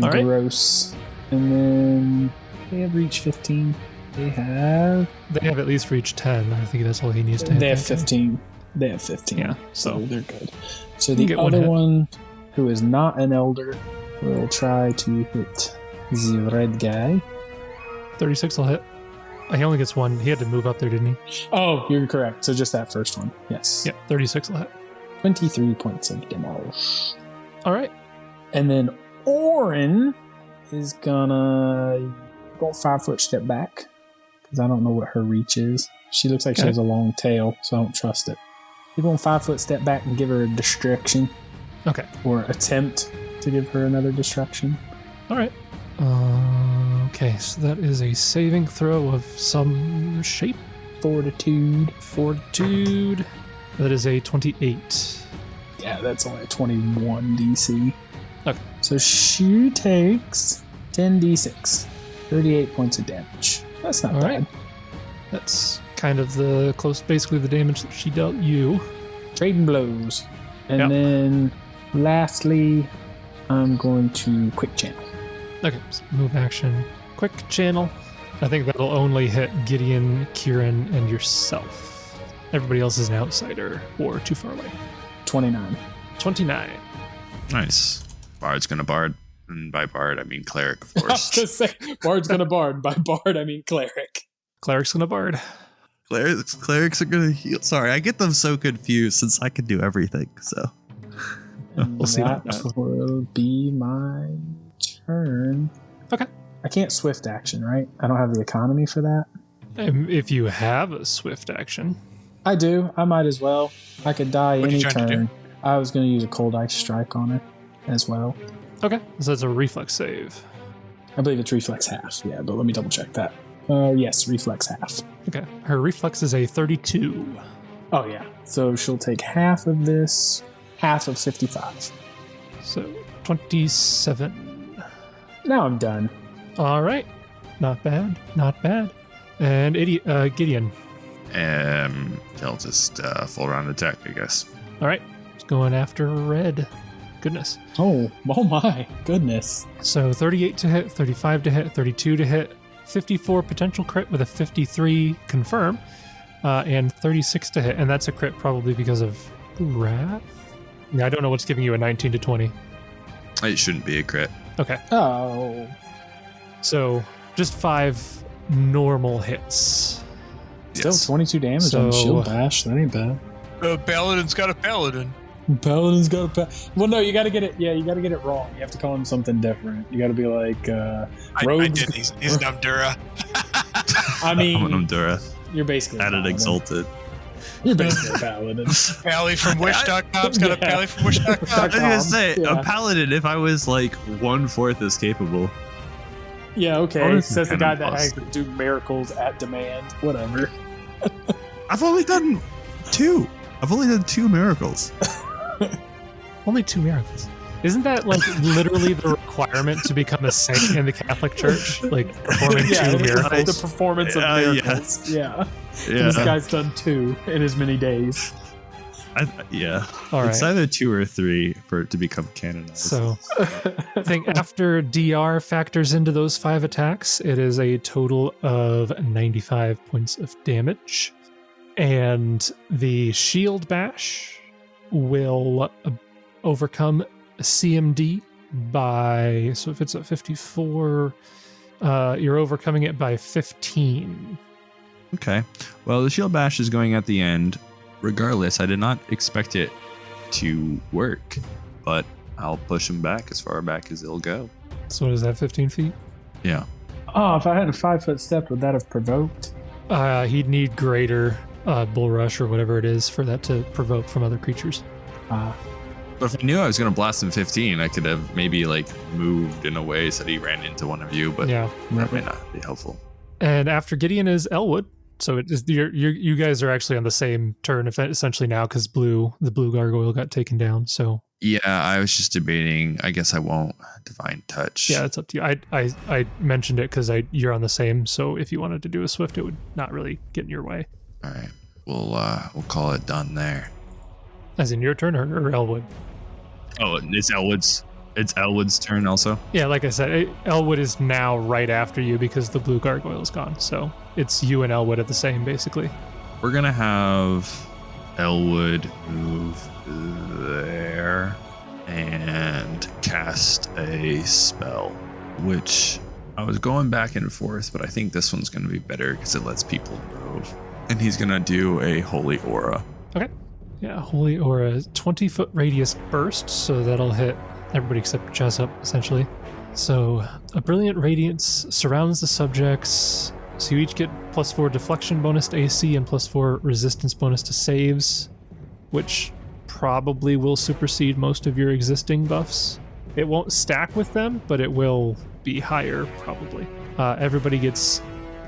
All right. Gross. And then they have reached 15. They have at least reached 10. I think that's all he needs to hit. They have 15. They have 15. Yeah, So so they're good. So you the get one other hit. one, who is not an elder, will try to hit the red guy. 36 will hit. He only gets one. He had to move up there, didn't he? Oh, you're correct. So just that first one. Yes. Yeah, 36 will hit. 23 points of damage. All right. And then Oran is gonna go 5-foot step back because I don't know what her reach is. She looks like she Okay. has a long tail, so I don't trust it. You're going 5-foot step back and give her a distraction. Okay. Or attempt to give her another distraction. All right. Okay, so that is a saving throw of some shape. Fortitude. Fortitude. That is a 28. Yeah, that's only a 21 DC. Okay. So she takes 10d6. 38 points of damage. That's not All bad. right. That's kind of basically the damage that she dealt you. Trading blows. And Yep. then lastly, I'm going to quick channel. Okay, so move action. Quick channel. I think that'll only hit Gideon, Kieran, and yourself. Everybody else is an outsider or too far away. 29. 29. Nice. Bard's gonna bard. And by bard, I mean cleric, of I was course. gonna say, Bard's gonna bard. By bard, I mean cleric. Cleric's gonna bard. Clerics are gonna heal. Sorry, I get them so confused since I can do everything. So We'll see about that that. will be my turn. Okay. I can't swift action, right? I don't have the economy for that. If you have a swift action, I do. I might as well. I could die What are you any trying to turn. I was going to use a cold ice strike on her as well. okay, so that's a reflex save. I believe it's reflex half. Yeah, but let me double check that. Yes, reflex half. Okay, her reflex is a 32. Oh yeah. So she'll take half of this, half of 55. So 27. Now I'm done. All right, not bad, not bad. And Gideon. They'll just full round attack, I guess. All right, it's going after red. Goodness. Oh my goodness. So 38 to hit, 35 to hit, 32 to hit, 54 potential crit with a 53 confirm, and 36 to hit. And that's a crit probably because of wrath? Yeah, I don't know what's giving you a 19 to 20. It shouldn't be a crit. Okay. Oh. So just 5 normal hits. Still Yes. 22 damage on the shield bash. That ain't bad. Paladin's got a paladin. Paladin's got a Well, no, you got to get it. Yeah, you got to get it wrong. You have to call him something different. You got to be like I rogues. did. He's an omdura. I mean, I'm an omdura. You're basically a Added paladin. exalted. You're basically a paladin. Pally from Wish.com's got a Yeah. Pally from Wish.com. I was gonna say Yeah. a paladin. If I was like 1/4 as capable, Yeah, okay. Bonus is Says the kinda guy that plus. has to do miracles at demand. Whatever. I've only done 2. I've only done 2 miracles. Only 2 miracles. Isn't that like literally the requirement to become a saint in the Catholic Church? Like performing 2 it is miracles? the performance of Yeah. miracles. Yeah. This guy's done 2 in as many days. Yeah. All It's right. either 2 or 3 for it to become canonized. So I think after DR factors into those 5 attacks, it is a total of 95 points of damage. And the shield bash will overcome CMD by, so if it's at 54, you're overcoming it by 15. Okay. Well, the shield bash is going at the end. Regardless, I did not expect it to work, but I'll push him back as far back as it'll go. So what is that, 15 feet? Yeah. Oh, if I had a 5-foot step, would that have provoked? He'd need greater bull rush or whatever it is for that to provoke from other creatures. But if I knew I was going to blast him 15, I could have maybe like moved in a way so that he ran into one of you, but Yeah. that may not be helpful. And after Gideon is Elwood. So it is you guys are actually on the same turn essentially now because the blue gargoyle got taken down. So Yeah, I was just debating. I guess I won't divine touch. yeah, it's up to you. I mentioned it because you're on the same. So if you wanted to do a swift, it would not really get in your way. All right. We'll call it done there. As in your turn or Elwood? Oh, it's Elwood's. It's Elwood's turn also. Yeah, like I said, Elwood is now right after you because the blue gargoyle is gone. So it's you and Elwood at the same, basically. We're gonna have Elwood move there and cast a spell, which I was going back and forth, but I think this one's gonna be better because it lets people move. And he's gonna do a holy aura. Okay. Yeah, Holy Aura, 20-foot radius burst, so that'll hit everybody except Jessup, essentially. So a brilliant radiance surrounds the subjects. So you each get +4 deflection bonus to AC and +4 resistance bonus to saves, which probably will supersede most of your existing buffs. It won't stack with them, but it will be higher, probably. Everybody gets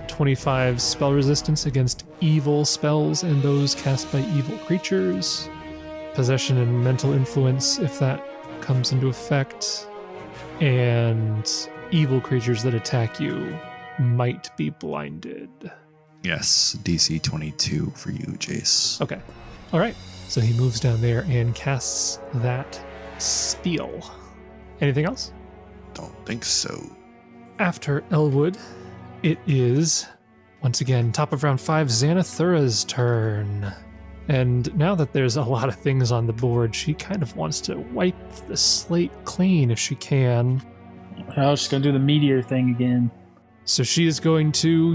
25 spell resistance against evil spells and those cast by evil creatures. Possession and mental influence, if that comes into effect. And evil creatures that attack you might be blinded. Yes, DC 22 for you, Jace. Okay. All right. So he moves down there and casts that spell. Anything else? Don't think so. After Elwood, it is, once again, top of round 5, Zanathura's turn. And now that there's a lot of things on the board, she kind of wants to wipe the slate clean if she can. Oh, she's gonna do the meteor thing again. So she is going to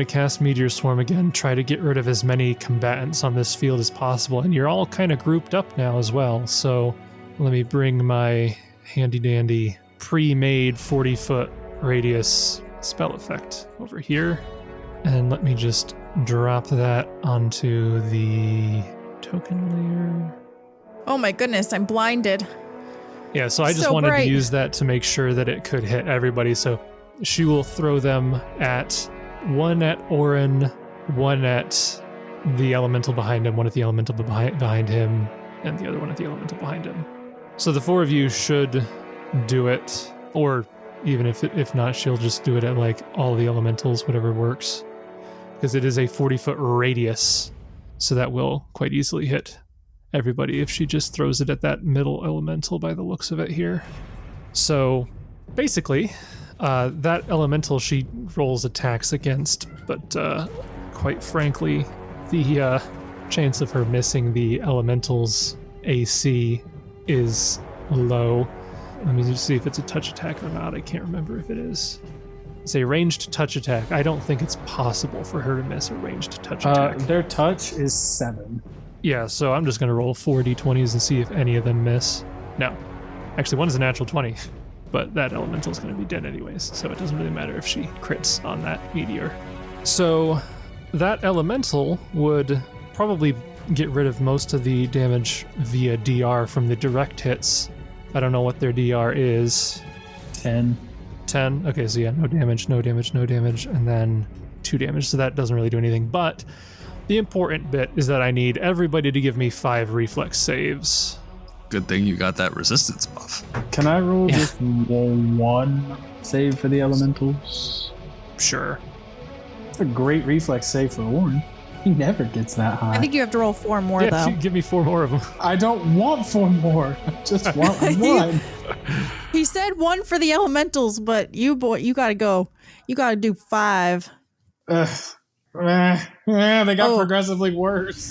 cast Meteor Swarm again, try to get rid of as many combatants on this field as possible. And you're all kind of grouped up now as well. So let me bring my handy dandy pre-made 40-foot radius spell effect over here. And let me just drop that onto the token layer. Oh my goodness, I'm blinded. Yeah, so I just So wanted bright. to use that to make sure that it could hit everybody. So she will throw them at one at Oran, one at the elemental behind him, one at the elemental behind him, and the other one at the elemental behind him. So the 4 of you should do it, or even if not, she'll just do it at like all the elementals, whatever works. because it is a 40-foot radius. So that will quite easily hit everybody if she just throws it at that middle elemental by the looks of it here. So basically, that elemental she rolls attacks against, but quite frankly, the chance of her missing the elemental's AC is low. Let me just see if it's a touch attack or not. I can't remember if it is. It's a ranged touch attack. I don't think it's possible for her to miss a ranged touch attack. Their touch is 7. Yeah, so I'm just going to roll 4 d20s and see if any of them miss. No. Actually, one is a natural 20, but that elemental is going to be dead anyways, so it doesn't really matter if she crits on that meteor. So that elemental would probably get rid of most of the damage via DR from the direct hits. I don't know what their DR is. 10. 10. Okay, so yeah, no damage, and then 2 damage, so that doesn't really do anything. But the important bit is that I need everybody to give me 5 reflex saves. Good thing you got that resistance buff. Can I roll just one save for the elementals? Sure. It's a great reflex save for Oran. He never gets that high. I think you have to roll 4 more, Yeah, though. give me 4 more of them. I don't want 4 more. I just want 1. He said 1 for the elementals, but you gotta go. You gotta do 5. They got progressively worse.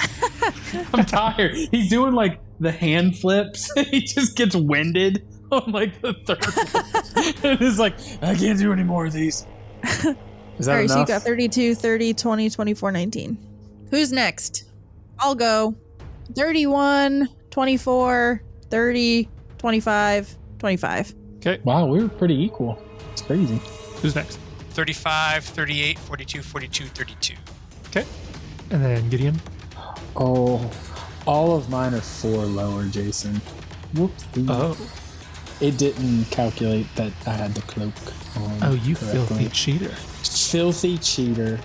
I'm tired. He's doing like the hand flips. He just gets winded on like the 3rd one. And it's like, I can't do any more of these. Is that All right, enough? so you got 32, 30, 20, 24, 19. Who's next? I'll go. 31, 24, 30, 25, 25. Okay, Wow, we were pretty equal. It's crazy. who's next? 35, 38, 42, 42, 32. Okay, and then Gideon. Oh, all of mine are 4 lower, Jason. Whoopsie. Oh, It didn't calculate that I had the cloak on. you correctly. filthy cheater. Filthy cheater.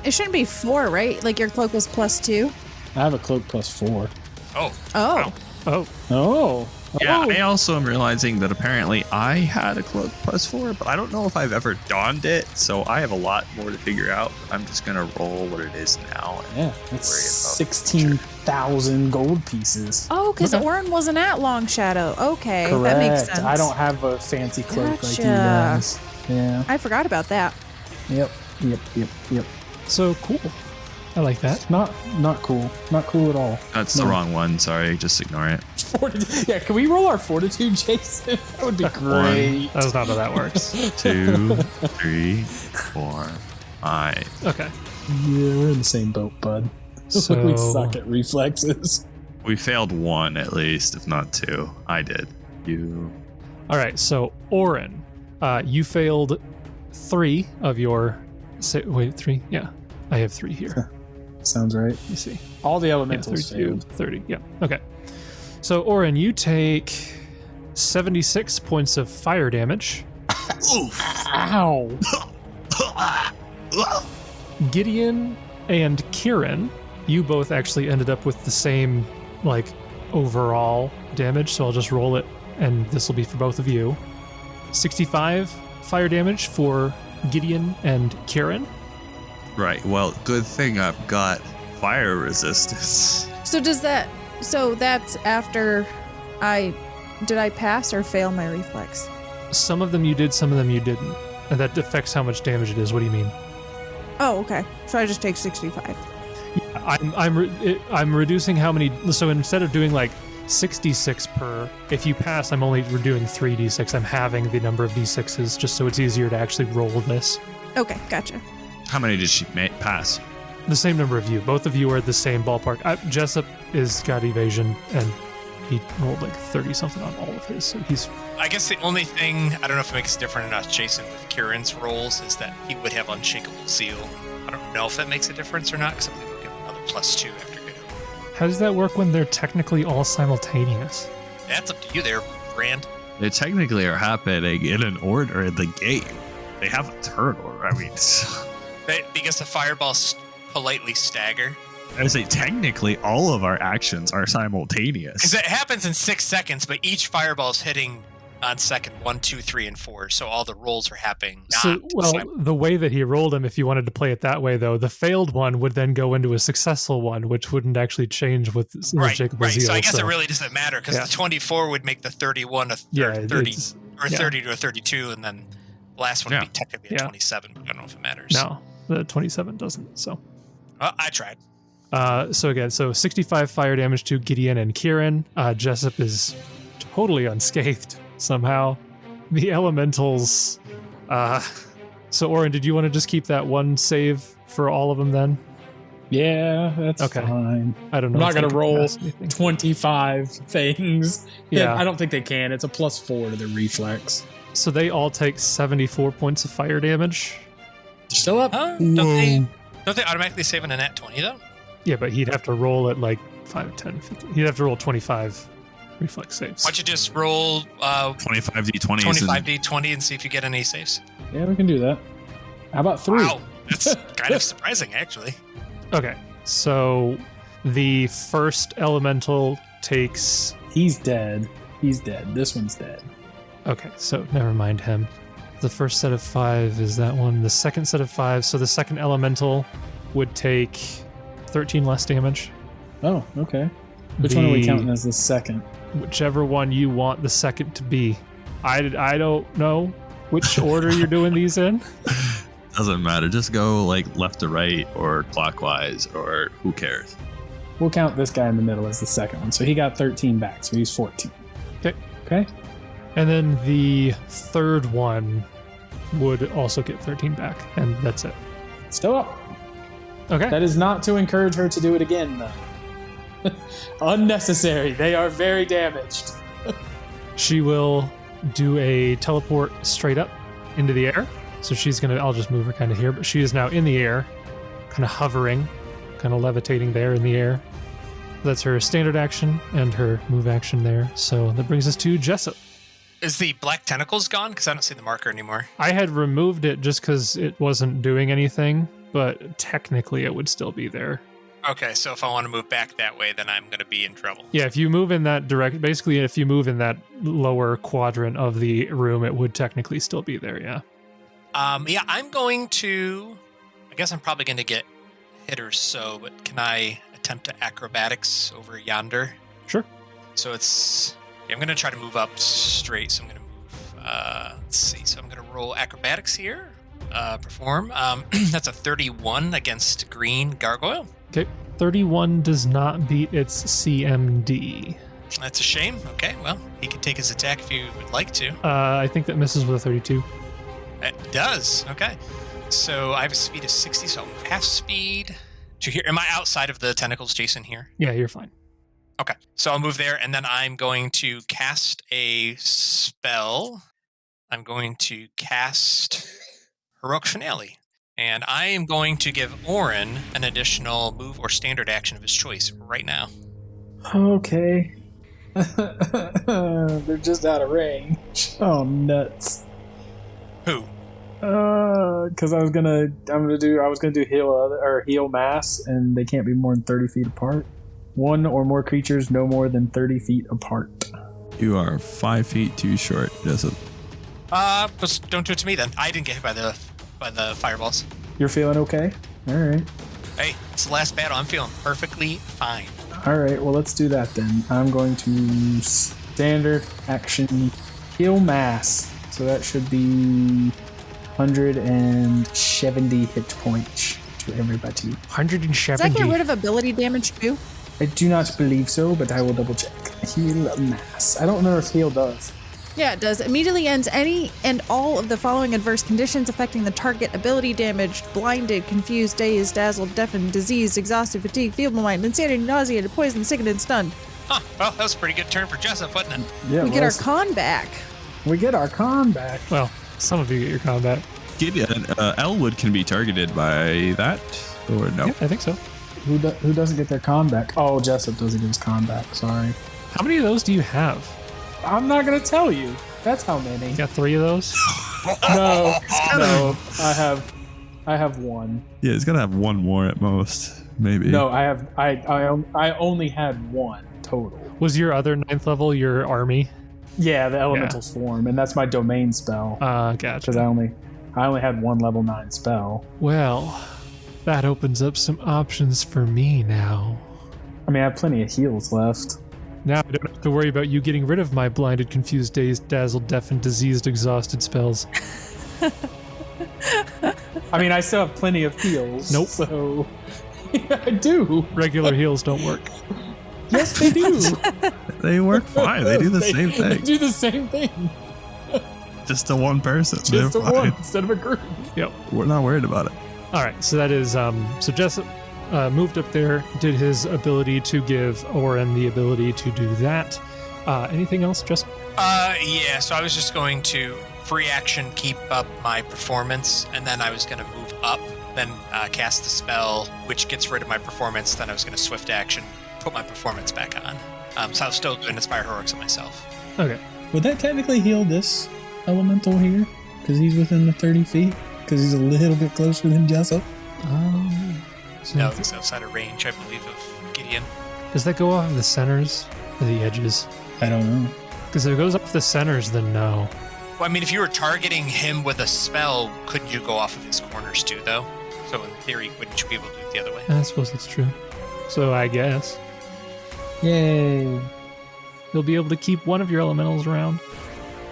It shouldn't be 4, right? Like your cloak was +2. I have a cloak +4. Oh. Oh. Wow. Oh, Oh. Yeah, Oh. I also am realizing that apparently I had a cloak +4, but I don't know if I've ever donned it, so I have a lot more to figure out. I'm just gonna roll what it is now. Yeah, that's 16,000 gold pieces. Oh, because Okay. Oran wasn't at Long Shadow. Okay, Correct. that makes sense. I don't have a fancy cloak like you Gotcha. guys. Yeah. I forgot about that. Yep. so cool. I like that. Not cool. Not cool at all. That's the wrong one. Sorry, just ignore it. Yeah, can we roll our fortitude, Jason? That would be great. That's not how that works. 2, 3, 4, 5. Okay, Yeah, we're in the same boat, bud. so We suck at reflexes. We failed 1 at least, if not 2. I did. You. all right. So Oran, you failed 3 of your. Wait, 3? Yeah, I have 3 here. Sounds right. Let me see. All the Yeah, elementals 32, failed. 30. Yeah. Okay. So Oran, you take 76 points of fire damage. Ow. Gideon and Kieran, you both actually ended up with the same, like, overall damage, so I'll just roll it, and this will be for both of you. 65 fire damage for Gideon and Kieran. Right. Well, good thing I've got fire resistance. So that's after did I pass or fail my reflex? Some of them you did, some of them you didn't. And that affects how much damage it is. What do you mean? Oh, okay. So I just take 65. I'm reducing how many. So instead of doing like 66 per, if you pass, I'm only doing 3d6. I'm halving the number of d6s just so it's easier to actually roll this. Okay, gotcha. How many did she pass? The same number of you. Both of you are at the same ballpark. Jessup is got evasion, and he rolled like 30 something on all of his. So he's I guess the only thing, I don't know if it makes a difference or not, Jason, with Kieran's rolls is that he would have unshakable zeal. I don't know if that makes a difference or not, because some people get another +2 after good. how does that work when they're technically all simultaneous? That's up to you there, Brand. They technically are happening in an order in the game. They have a turn order. I mean, Because the fireballs politely stagger. I say technically all of our actions are simultaneous. Because it happens in 6 seconds, but each fireball's hitting on second 1, 2, 3, and 4. So all the rolls are happening. The way that he rolled them, if you wanted to play it that way, though, the failed one would then go into a successful one, which wouldn't actually change with Jacob right. Zeal, So I guess it really doesn't matter because the 24 would make the 31 a 30 or 30 to a 32, and then the last one would be technically a 27. But I don't know if it matters. No, the 27 doesn't. So. Well, I tried. So 65 fire damage to Gideon and Kieran. Jessup is totally unscathed somehow. The elementals. So Oran, did you want to just keep that one save for all of them then? Yeah, that's fine. I don't know. I'm not going to roll 25 things. Yeah. I don't think they can. It's a +4 to their reflex. So they all take 74 points of fire damage. Still up? Don't they automatically save in a nat 20 though? Yeah, but he'd have to roll at like 5, 10, 15. He'd have to roll 25 reflex saves. Why don't you just roll 25d20s 25d20 and see if you get any saves? Yeah, we can do that. How about 3? Wow, that's kind of surprising, actually. Okay, so the first elemental takes... He's dead. This one's dead. Okay, so never mind him. The first set of 5 is that one. The second set of 5, so the second elemental would take 13 less damage. Oh, okay. Which one are we counting as the second? Whichever one you want the second to be. I don't know which order you're doing these in. Doesn't matter. Just go like left to right or clockwise or who cares. We'll count this guy in the middle as the second one. So he got 13 back, so he's 14. Okay. And then the third one would also get 13 back, and that's it. Still up. Okay. That is not to encourage her to do it again, though. Unnecessary. They are very damaged. She will do a teleport straight up into the air. So she's going to, I'll just move her kind of here, but she is now in the air, kind of hovering, kind of levitating there in the air. That's her standard action and her move action there. So that brings us to Jessup. Is the black tentacles gone? Because I don't see the marker anymore. I had removed it just because it wasn't doing anything, but technically it would still be there. Okay, so if I want to move back that way, then I'm going to be in trouble. Yeah, if you move in that direct, basically if you move in that lower quadrant of the room, it would technically still be there, yeah. I'm going to, I guess I'm probably going to get hit or so, but can I attempt to acrobatics over yonder? Sure. So I'm going to try to move up straight. So I'm going to move, let's see. So I'm going to roll acrobatics here, perform. That's a 31 against green gargoyle. Okay. 31 does not beat its CMD. That's a shame. Okay, well, he can take his attack if you would like to. I think that misses with a 32. It does. Okay. So I have a speed of 60, so I'll move half speed to here. Am I outside of the tentacles, Jason, here? Yeah, you're fine. Okay. So I'll move there, and then I'm going to cast a spell. I'm going to cast Heroic Finale. And I am going to give Oran an additional move or standard action of his choice right now. Okay. They're just out of range. Oh, nuts. Who? Because I was gonna do heal mass, and they can't be more than 30 feet apart. One or more creatures no more than 30 feet apart. You are 5 feet too short, Jessup. Just don't do it to me then. I didn't get hit by the fireballs. You're feeling okay? All right. Hey, it's the last battle. I'm feeling perfectly fine. All right. Well, let's do that then. I'm going to standard action heal mass. So that should be 170 hit points to everybody. 170. Does that get rid of ability damage too? I do not believe so, but I will double check. Heal mass. I don't know if heal does. Yeah, it does. Immediately ends any and all of the following adverse conditions affecting the target: ability damaged, blinded, confused, dazed, dazzled, deafened, diseased, exhausted, fatigued, feeble-minded, insanity, nauseated, poisoned, sickened, and stunned. Huh. Well, that was a pretty good turn for Jessup, wasn't it? Yeah, we get our con back. We get our con back. Well, some of you get your combat. Gideon, Elwood can be targeted by that, or no? Yeah, I think so. Who doesn't get their con back? Oh, Jessup doesn't get his con back. Sorry. How many of those do you have? I'm not gonna tell you. That's how many. You got 3 of those? No. I have one. Yeah, he's gonna have one more at most, maybe. No, I only had one total. Was your other 9th level your army? Yeah, the elemental form, and that's my domain spell. Gotcha. Because I only had one level 9 spell. Well, that opens up some options for me now. I mean, I have plenty of heals left. Now I don't have to worry about you getting rid of my blinded, confused, dazed, dazzled, deafened, diseased, exhausted spells. I mean, I still have plenty of heals. Nope. So, yeah, I do. Regular heals don't work. Yes, they do. They work fine. They do the same They thing. do the same thing. Just to one person. Just They're a one fine. instead of a group. Yep. We're not worried about it. All right, so that is so Jessup moved up there, did his ability to give Oran the ability to do that. Anything else, Jessup? Yeah, so I was just going to free action keep up my performance, and then I was going to move up, then cast the spell, which gets rid of my performance. Then I was going to swift action, put my performance back on. So I was still doing Inspire Heroics on myself. Okay. Would that technically heal this elemental here? Because he's within the 30 feet? Because he's a little bit closer than Jessup? So No, it's outside of range, I believe, of Gideon. does that go off the centers or the edges? I don't know. Because if it goes off the centers, then no. Well, I mean, if you were targeting him with a spell, couldn't you go off of his corners too, though? So in theory, wouldn't you be able to do it the other way? I suppose that's true. So I guess Yay. you'll be able to keep one of your elementals around.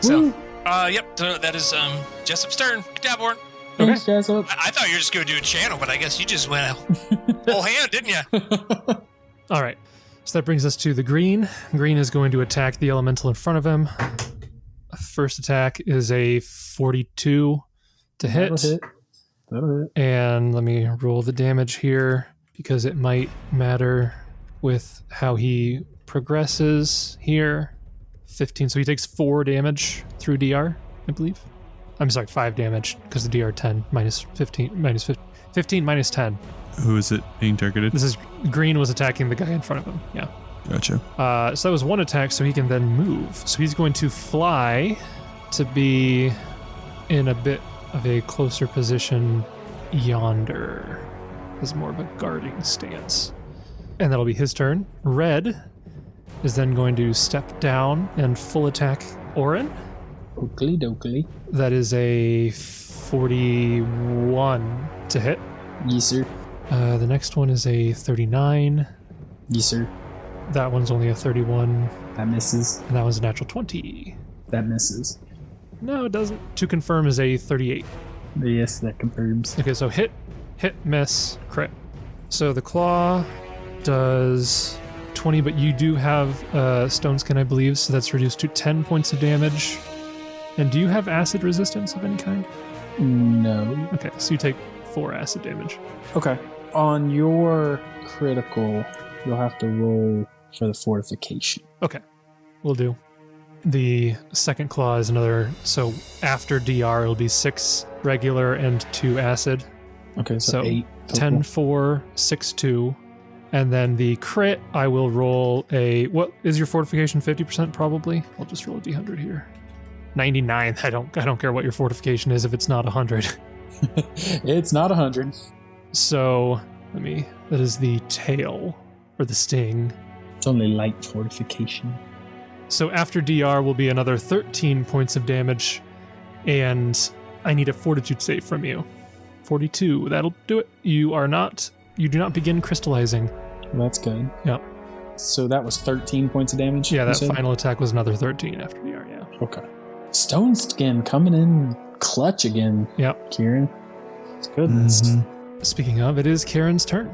So, yep, so that is Jessup's turn. Good job, Oran. Thanks, Jessup. I thought you were just going to do a channel, but I guess you just went whole hand, didn't you? All right. So that brings us to the green. Green is going to attack the elemental in front of him. First attack is a 42 to hit. That'll hit. And let me roll the damage here because it might matter with how he progresses here. 15. So he takes 4 damage through DR, I believe. I'm sorry, 5 damage because the DR 10 minus 15 minus 10. Who is it being targeted? This is green was attacking the guy in front of him. Yeah. Gotcha. So that was 1 attack, so he can then move. So he's going to fly to be in a bit of a closer position yonder. As more of a guarding stance. And that'll be his turn. Red is then going to step down and full attack Oran. Oakley dokley. That is a 41 to hit. Yes, sir. The next one is a 39. Yes, sir. That one's only a 31. That misses. And that one's a natural 20. That misses. No, it doesn't. To confirm is a 38. Yes, that confirms. Okay, so hit, miss, crit. So the claw does 20, but you do have stone skin, I believe, so that's reduced to 10 points of damage. And do you have acid resistance of any kind? No. Okay, so you take 4 acid damage. Okay. On your critical, you'll have to roll for the fortification. Okay, will do. The second claw is another, so after DR it'll be 6 regular and 2 acid. Okay, so 8 total. 10, 4, 6, 2. And then the crit, I will roll a, what is your fortification, 50% probably? I'll just roll a d100 here. 99, I don't care what your fortification is if it's not 100. It's not 100. So, that is the tail, or the sting. It's only light fortification. So after DR will be another 13 points of damage, and I need a fortitude save from you. 42, that'll do it. You do not begin crystallizing. Well, that's good. Yep. So that was 13 points of damage? Yeah, you that said? final attack was another 13 after DR, yeah. Okay. Stone Skin coming in clutch again. Yep. Kieran. Goodness. Mm-hmm. Speaking of, it is Kieran's turn.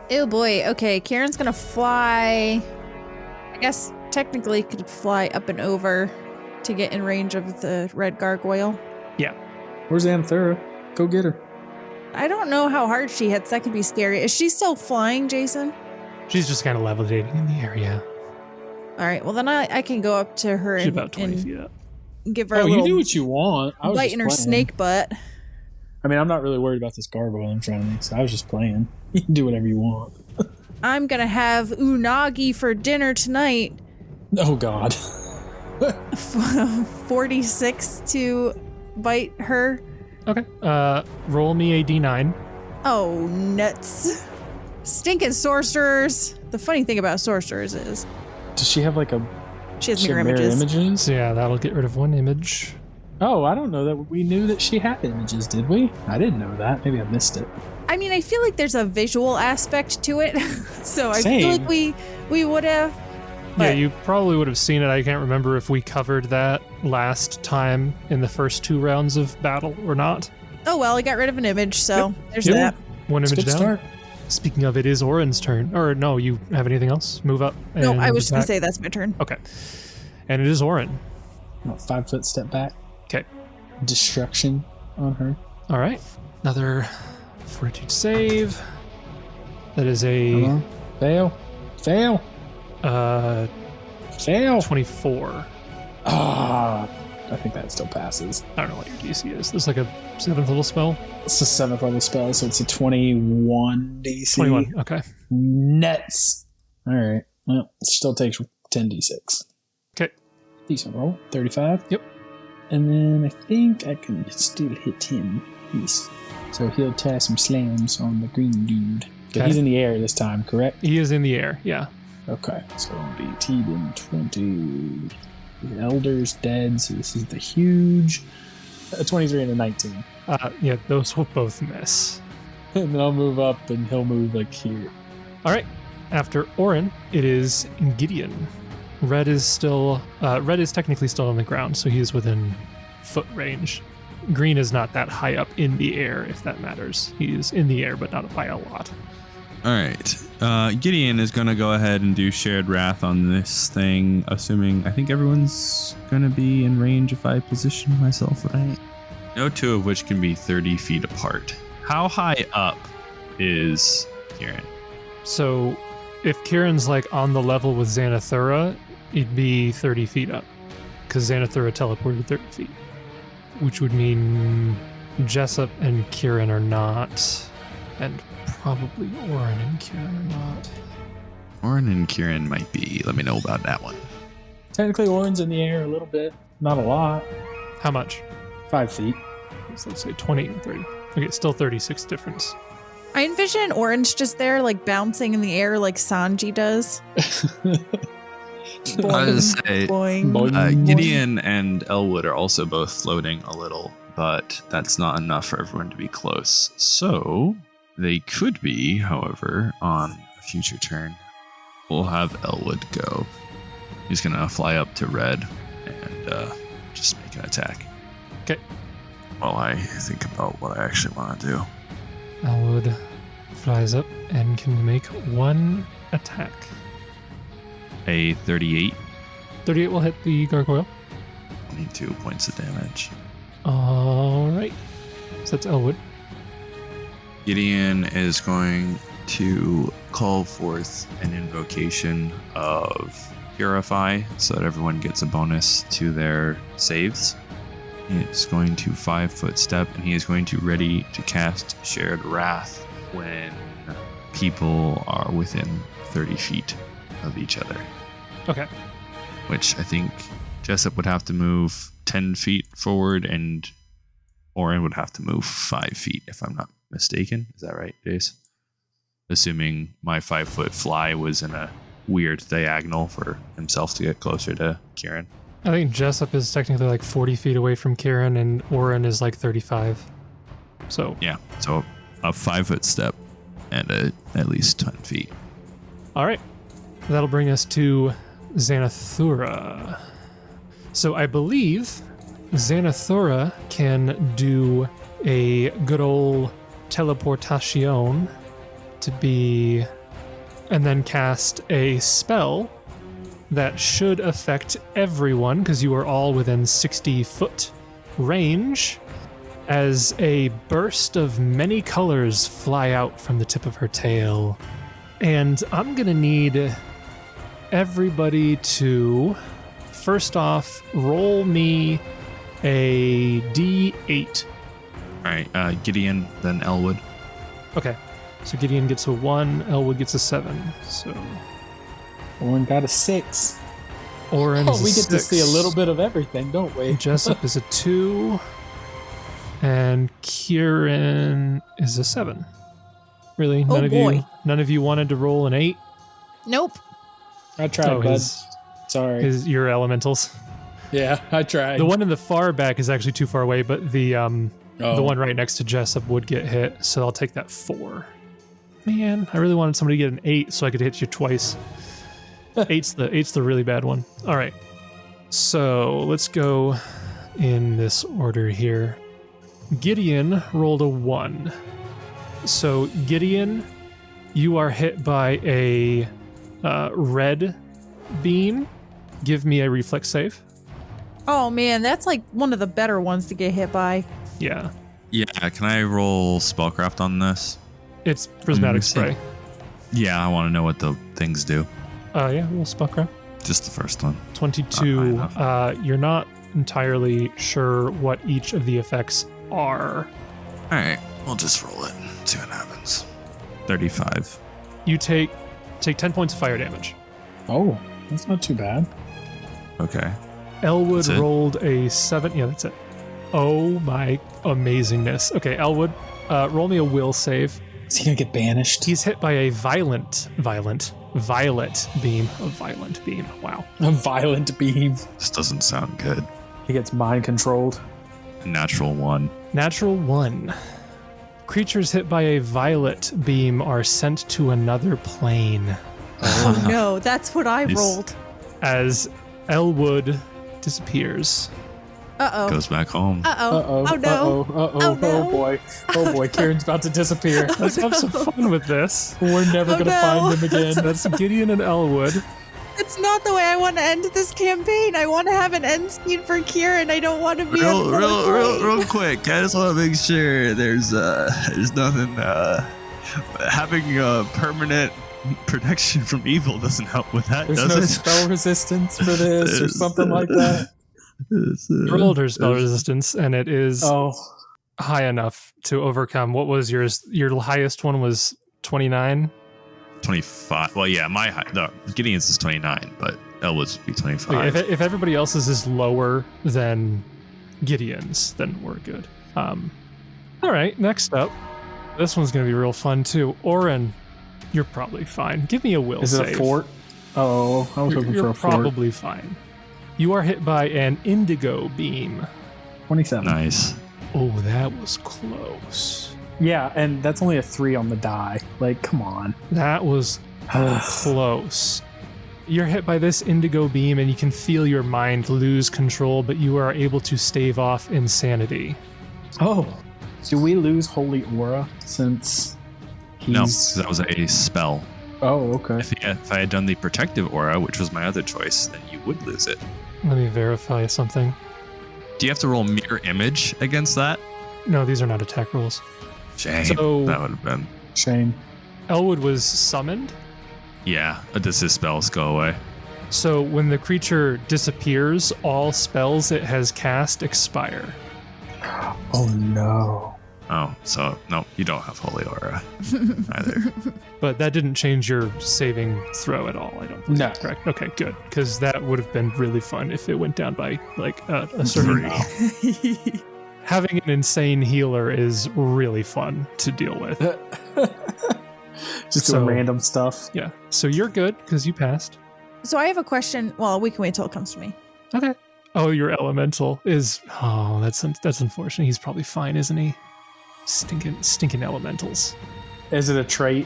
Oh boy. Okay, Kieran's gonna fly. I guess technically could fly up and over to get in range of the red gargoyle. Yeah. Where's Zanathura? Go get her. I don't know how hard she hits. That could be scary. Is she still flying, Jason? She's just kind of levitating in the area. All right. Well, then I can go up to her She's and, about 20 and feet up. give her a Oh, you little do what you want. I was bite just in her playing. snake butt. I mean, I'm not really worried about this gargoyle in front of me, so I was just playing. You can do whatever you want. I'm gonna have unagi for dinner tonight. Oh, God. 46 to bite her. Okay. Roll me a d9. Oh, nuts. Stinking sorcerers. The funny thing about sorcerers is Does she have like a She has She mirror had images. So yeah, that'll get rid of one image. Oh, I don't know that we knew that she had images, did we? I didn't know that. Maybe I missed it. I mean, I feel like there's a visual aspect to it. So I Same. feel like we would have. Yeah, But- you probably would have seen it. I can't remember if we covered that last time in the first 2 rounds of battle or not. Oh, well, I got rid of an image, so there's Yep. that. One It's a image good down. start. Speaking of, it is Oran's turn. Or no, you have anything else? Move up. No, and I was just going to attack. say that's my turn. Okay. And it is Oran. 5 foot step back. Okay. Destruction on her. All right. Another fortitude save. That is Come a on. Fail. Fail. Fail. 24. Ah, I think that still passes. I don't know what your DC is. This is like a 7th level spell. It's a 7th level spell, so it's a 21 DC. 21. Okay. Nets. All right. Well, it still takes 10d6. Okay. Decent roll. 35. Yep. And then I think I can still hit him. Yes. So he'll tie some slams on the green dude. But Okay. he's in the air this time, correct? He is in the air. Yeah. Okay. So it'll be T-bin 20. The Elder's dead, so this is the huge. A 23 and a 19. Yeah, those will both miss. And then I'll move up and he'll move like here. All right. After Oran, it is Gideon. Red is technically still on the ground, so he is within foot range. Green is not that high up in the air, if that matters. He is in the air, but not by a lot. All right. Gideon is going to go ahead and do Shared Wrath on this thing, assuming I think everyone's going to be in range if I position myself right. No two of which can be 30 feet apart. How high up is Kieran? So if Kieran's like on the level with Zanathura, it'd be 30 feet up. Because Zanathura teleported 30 feet. Which would mean Jessup and Kieran are not. And probably Oran and Kieran are not. Oran and Kieran might be. Let me know about that one. Technically, Oran's in the air a little bit. Not a lot. How much? 5 feet. So let's say 20 and 30. Okay, still 36 difference. I envision Orange just there, like bouncing in the air like Sanji does. I was gonna say, boing. Boing. Gideon and Elwood are also both floating a little, but that's not enough for everyone to be close. So they could be, however, on a future turn. We'll have Elwood go. He's gonna fly up to Red and just make an attack. Okay. While I think about what I actually want to do. Elwood flies up and can make one attack. A 38, 38 will hit the gargoyle. 22 points of damage. All right. So that's Elwood. Gideon is going to call forth an invocation of Purify so that everyone gets a bonus to their saves. He is going to 5 foot step and he is going to ready to cast Shared Wrath when people are within 30 feet of each other. Okay. Which I think Jessup would have to move 10 feet forward and Oran would have to move 5 feet, if I'm not mistaken. Is that right, Jace? Assuming my 5 foot fly was in a weird diagonal for himself to get closer to Kieran. I think Jessup is technically like 40 feet away from Kieran and Oran is like 35. So, Yeah, so a 5 foot step and at least 10 feet. all right. That'll bring us to Zanathura. So I believe Zanathura can do a good old teleportation to be, and then cast a spell that should affect everyone because you are all within 60 foot range as a burst of many colors fly out from the tip of her tail. And I'm gonna need everybody to first off roll me a d8. All right, Gideon, then Elwood. Okay, so Gideon gets a 1, Elwood gets a 7. So Oran got a 6. Oran is Oh, we a get to 6. see a little bit of everything, don't we? Jessup is a 2, and Kieran is a 7. Really? Oh, boy. None of you wanted to roll an 8? Nope. I tried, bud. his sorry. Your elementals. Yeah, I tried. The one in the far back is actually too far away, but the one right next to Jessup would get hit, so I'll take that 4. Man, I really wanted somebody to get an 8 so I could hit you twice. 8's the really bad one. All right. So let's go in this order here. Gideon rolled a 1. So Gideon, you are hit by a red beam. Give me a reflex save. Oh man, that's like one of the better ones to get hit by. Yeah. Yeah, can I roll spellcraft on this? It's prismatic spray. Yeah, I want to know what the things do. Yeah, roll spellcraft. Just the first one. 22. You're not entirely sure what each of the effects are. All right, we'll just roll it. See what happens. 35. You take 10 points of fire damage. Oh, that's not too bad. Okay. Elwood That's it? rolled a 7. Yeah, that's it. Oh my amazingness. Okay, Elwood, roll me a will save. Is he gonna get banished? He's hit by a violet beam. A violent beam. Wow. A violent beam. This doesn't sound good. He gets mind controlled. Natural 1. Natural 1. Creatures hit by a violet beam are sent to another plane. Oh no, that's what I He's- rolled. As Elwood disappears. Uh-oh. Goes back home. Uh-oh. Uh-oh. Oh no. Uh-oh. Oh, no. Oh boy. Oh boy. Kieran's about to disappear. Let's have some fun with this. We're never Oh, gonna no. find him again. That's Gideon and Elwood. It's not the way I want to end this campaign. I want to have an end scene for Kieran. I don't want to be Real quick. I just want to make sure there's nothing. Having a permanent protection from evil doesn't help with that. There's does no it? spell resistance for this or There's- something like that. Rolled her spell resistance, and it is Oh, high enough to overcome. What was yours? Your highest one was 29. 25. Well, yeah, Gideon's is 29, but Elwood's would be 25. Okay, if everybody else's is lower than Gideon's, then we're good. All right, next up. This one's going to be real fun, too. Oran, you're probably fine. Give me a will is save. it a fort? Oh, I was looking for You're a fort. probably fine. You are hit by an indigo beam. 27. Nice. Oh, that was close. Yeah, and that's only a 3 on the die. Like, come on. That was close. You're hit by this indigo beam and you can feel your mind lose control, but you are able to stave off insanity. Oh, do we lose Holy Aura since he's... No, 'cause that was a spell. Oh, okay. If I had done the protective aura, which was my other choice, then you would lose it. Let me verify something. Do you have to roll mirror image against that? No, these are not attack rolls. Shame. So- That would have been. Shame. Elwood was summoned, Yeah, does his spells go away? so when the creature disappears, all spells it has cast expire. Oh, no. Oh, so no, you don't have holy aura either. But that didn't change your saving throw at all, I don't believe. No. Correct. Okay, good. Because that would have been really fun if it went down by like a certain amount. Having an insane healer is really fun to deal with. Just So- doing random stuff. Yeah. So you're good because you passed. So I have a question. Well, we can wait till it comes to me. Okay. Oh, your elemental is. Oh, that's unfortunate. He's probably fine, isn't he? Stinking elementals. Is it a trait?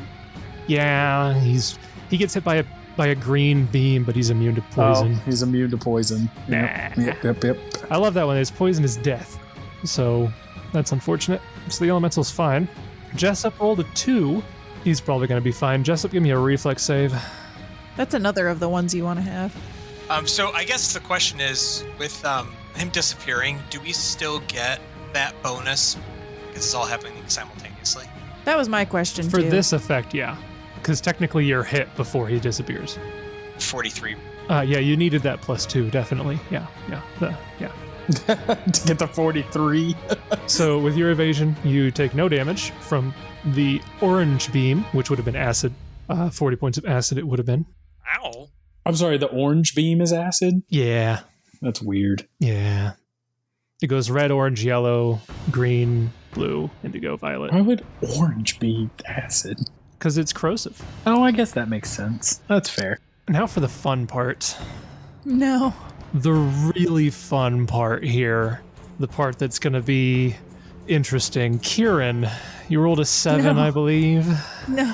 Yeah, he gets hit by a green beam, but he's immune to poison. Oh, he's immune to poison. Yep. Nah. Yep. I love that one. His poison is death. So that's unfortunate. So the elemental's fine. Jessup rolled a 2. He's probably going to be fine. Jessup, give me a reflex save. That's another of the ones you want to have. So I guess the question is, with him disappearing, do we still get that bonus? Because it's all happening simultaneously. That was my question For too. this effect, yeah. Because technically you're hit before he disappears. 43. Yeah, you needed that +2, definitely. Yeah. To get to 43. So with your evasion, you take no damage from the orange beam, which would have been acid. 40 points of acid it would have been. Ow. I'm sorry, the orange beam is acid? Yeah. That's weird. Yeah. It goes red, orange, yellow, green, blue, indigo, violet. Why would orange be acid? Because it's corrosive. Oh, I guess that makes sense. That's fair. Now for the fun part. No. The really fun part here, the part that's going to be interesting. Kieran, you rolled a 7, No. I believe. No.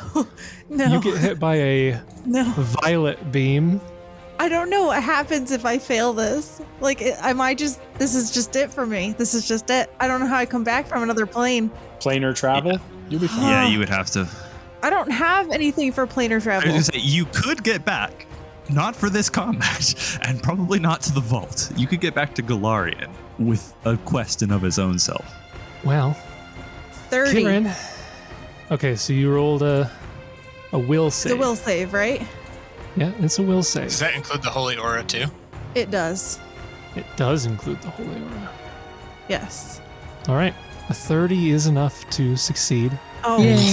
You get hit by a No. violet beam. I don't know what happens if I fail this. Like, this is just it for me. This is just it. I don't know how I come back from another plane. Planar travel? You'll be fine. Yeah, you would have to. I don't have anything for planar I was travel. gonna say, you could get back, not for this combat, and probably not to the vault. You could get back to Galarian with a quest in of his own self. Well, 30. Kieran. Okay, so you rolled a will save. The will save, right? Yeah, it's a will save. Does that include the Holy Aura too? It does. It does include the Holy Aura. Yes. All right. A 30 is enough to succeed Oh, Yay. goodness.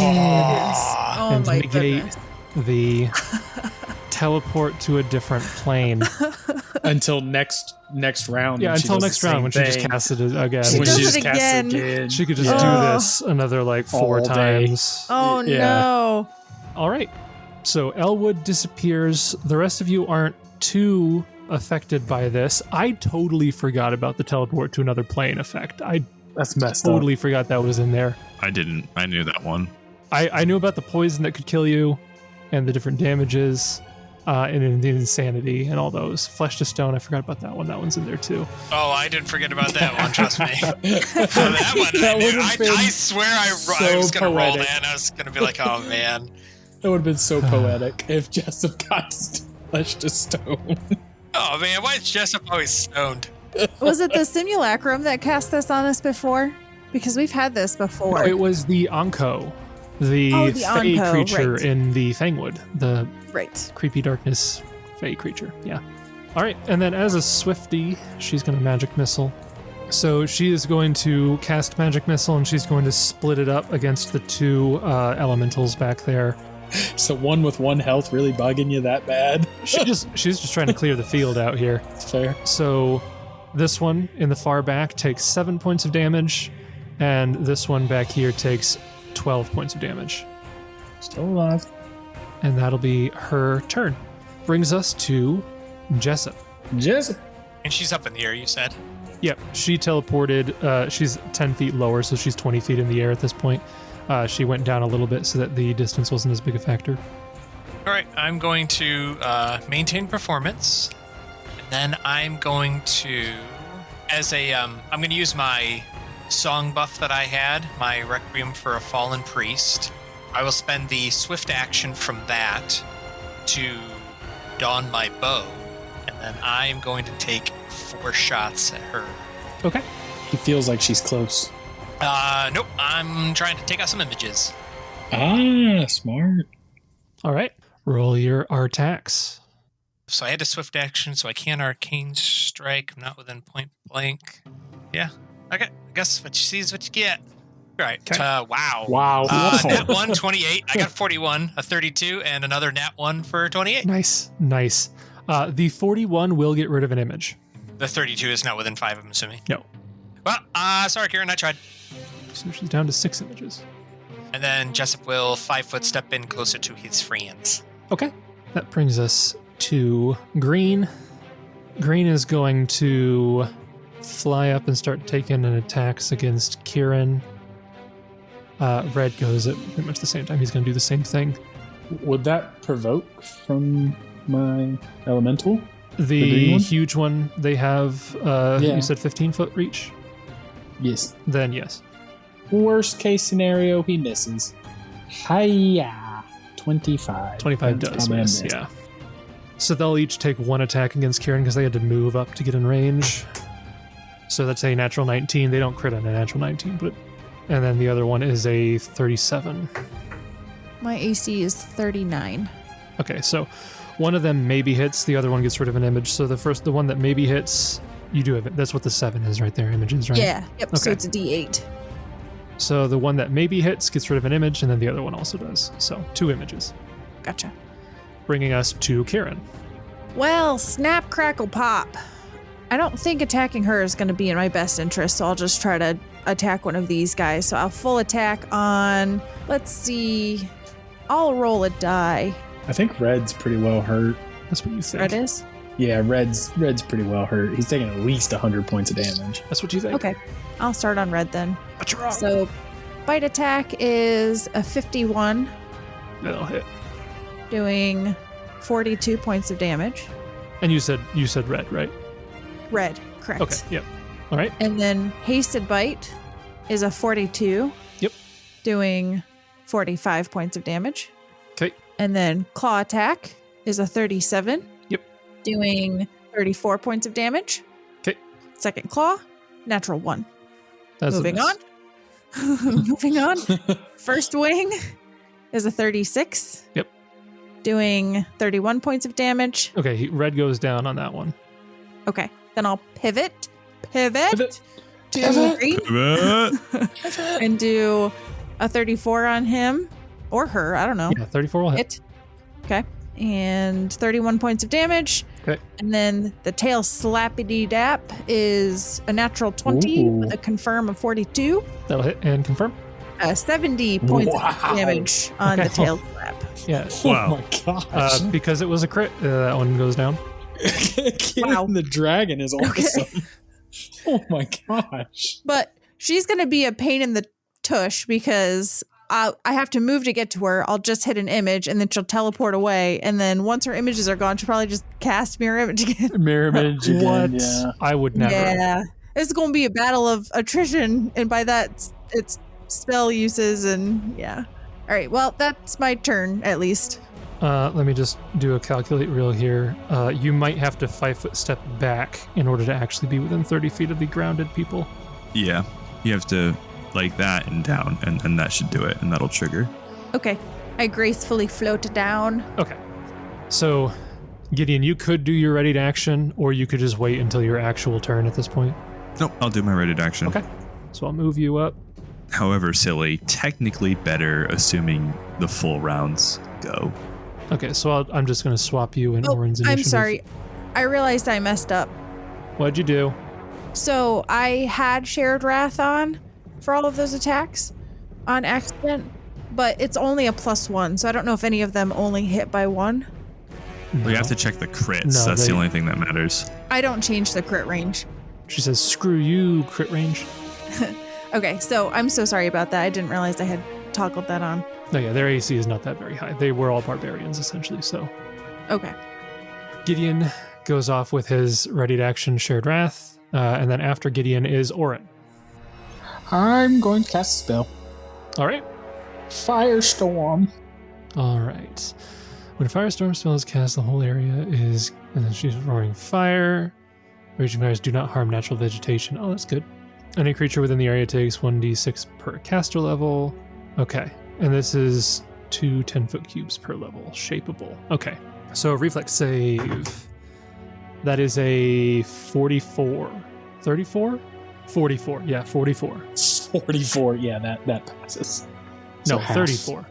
Oh and my negate goodness. the teleport to a different plane. Until next round. Yeah, when she until does the next round same when she just thing. casts it again. She When does she it just casts again. it again. She could just Oh. do this another like 4 All day. times. Oh Yeah. no. All right. So Elwood disappears. The rest of you aren't too affected by this. I totally forgot about the teleport to another plane effect. I That's messed totally forgot that was in there. I didn't. I knew that one. I knew about the poison that could kill you and the different damages and the insanity and all those. Flesh to stone, I forgot about that one. That one's in there too. Oh, I didn't forget about that one. Trust me. up. that one, That I knew. would've been I swear I so was going to roll poetic. that, and I was going to be like, oh, man. That would have been so poetic if Jessup got flesh to stone. Oh, man. Why is Jessup always stoned? Was it the simulacrum that cast this on us before? Because we've had this before. No, it was the Anko, the the Fey Anko, creature right. in the Fangwood, the Right. creepy darkness Fey creature. Yeah. All right, and then as a Swiftie, she's going to magic missile. So she is going to cast magic missile, and she's going to split it up against the two elementals back there. So one with 1 health really bugging you that bad? She's just trying to clear the field out here. That's fair. So this one in the far back takes 7 points of damage, and this one back here takes 12 points of damage. Still alive. And that'll be her turn. Brings us to Jessup. Jessup. And she's up in the air, you said. Yep, she teleported. She's 10 feet lower, so she's 20 feet in the air at this point. She went down a little bit so that the distance wasn't as big a factor. All right, I'm going to maintain performance. And then I'm going to, I'm going to use my song buff that I had, my Requiem for a Fallen Priest. I will spend the swift action from that to don my bow. And then I'm going to take 4 shots at her. Okay. He feels like she's close. Nope, I'm trying to take out some images. Ah, smart. All right. Roll your attacks. So I had a swift action, so I can't arcane strike. I'm not within point blank. Yeah. Okay. I guess what you see is what you get. All right. Okay. Wow. Wow. Nat 1, 28. I got 41, a 32, and another nat 1 for 28. Nice. The 41 will get rid of an image. The 32 is not within 5, I'm assuming. No. Well, sorry, Kieran, I tried. So she's down to 6 images. And then Jessup will 5-foot step in closer to his friends. Okay. That brings us to Green. Green is going to fly up and start taking an attacks against Kieran. Red goes at pretty much the same time. He's going to do the same thing. Would that provoke from my elemental? The green one? huge one, they have, Yeah. you said 15-foot reach? Yes. Then yes. Worst case scenario, he misses. Hiya. 25. 25 That's does probably a miss, miss. yeah. So they'll each take 1 attack against Kieran because they had to move up to get in range. So that's a natural 19. They don't crit on a natural 19, but... And then the other one is a 37. My AC is 39. Okay, so one of them maybe hits, the other one gets rid of an image. So the one that maybe hits, you do have it. That's what the 7 is right there, images, right? Yeah. Yep. So Okay. it's a D8. So the one that maybe hits gets rid of an image, and then the other one also does. So 2 images. Gotcha. Bringing us to Kieran. Well, snap, crackle, pop. I don't think attacking her is going to be in my best interest, so I'll just try to attack one of these guys. So I'll full attack on, let's see, I'll roll a die. I think Red's pretty well hurt. That's what you think. Red is? Yeah, red's pretty well hurt. He's taking at least 100 points of damage. That's what you think? Okay, I'll start on red then. But you're wrong. So, bite attack is a 51, That'll hit. doing 42 points of damage. And you said red, right? Red, correct. Okay, yep. All right. And then hasted bite is a 42. Yep. Doing 45 points of damage. Okay. And then claw attack is a 37. Yep. Doing 34 points of damage. Okay. Second claw, natural 1. That's a Moving miss. on. Moving on. First wing is a 36. Yep. Doing 31 points of damage. Okay, red goes down on that one. Okay. Then I'll pivot Pivot. to Pivot. green and do a 34 on him or her. I don't know. Yeah, 34 will hit. Hit. Okay. And 31 points of damage. Okay. And then the tail slappity dap is a natural 20 Ooh. with a confirm of 42. That'll hit and confirm. 70 points Wow. of damage on Okay. the tail slap. Yeah. Wow. Oh my gosh. Because it was a crit, that one goes down. Kieran Wow. the dragon is awesome. Oh my gosh. But she's going to be a pain in the tush because I have to move to get to her. I'll just hit an image and then she'll teleport away. And then once her images are gone, she'll probably just cast mirror image again. Mirror image again, What? yeah. I would never. Yeah. It's going to be a battle of attrition. And by that, it's spell uses and yeah. All right. Well, that's my turn at least. Let me just do a calculate reel here. You might have to 5-foot step back in order to actually be within 30 feet of the grounded people. Yeah, you have to like that and down, and that should do it, and that'll trigger. Okay. I gracefully float down. Okay. So, Gideon, you could do your ready to action, or you could just wait until your actual turn at this point. Nope, I'll do my ready to action. Okay. So I'll move you up. However, silly, technically better assuming the full rounds go. Okay, so I'm just going to swap you in Oran's I'm initiative. sorry. I realized I messed up. What'd you do? So I had shared wrath on for all of those attacks on accident, but it's only a +1, so I don't know if any of them only hit by 1. We have to check the crits. No, That's they- the only thing that matters. I don't change the crit range. She says, screw you, crit range. Okay, so I'm so sorry about that. I didn't realize I had toggled that on. No, yeah, their AC is not that very high. They were all barbarians, essentially, so. Okay. Gideon goes off with his ready to action shared wrath, and then after Gideon is Oran. I'm going to cast a spell. All right. Firestorm. All right. When a firestorm spell is cast, the whole area is, and then she's roaring fire. Raging fires do not harm natural vegetation. Oh, that's good. Any creature within the area takes 1d6 per caster level. Okay. And this is 2 10-foot cubes per level. Shapeable. Okay. So reflex save. That is a 44. 34? 44. Yeah, 44. 44. Yeah, that passes. No, So half. 34.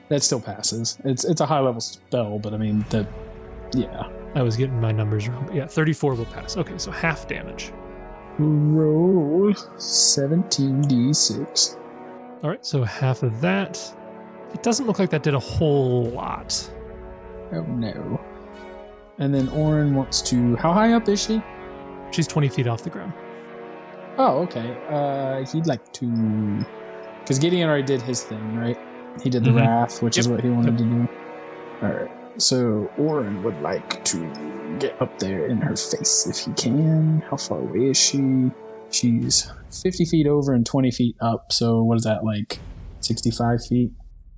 That still passes. It's a high level spell, but I mean yeah. I was getting my numbers wrong. But yeah, 34 will pass. Okay, so half damage. Roll 17d6. All right, so half of that. It doesn't look like that did a whole lot. Oh no. And then Oran wants to. How high up is she? She's 20 feet off the ground. Oh, okay. He'd like to. Because Gideon already did his thing, right? He did the Mhm. wrath, which is Yep. what he wanted to do. Alright. So Oran would like to get up there in her face if he can. How far away is she? She's 50 feet over and 20 feet up. So what is that, like 65 feet?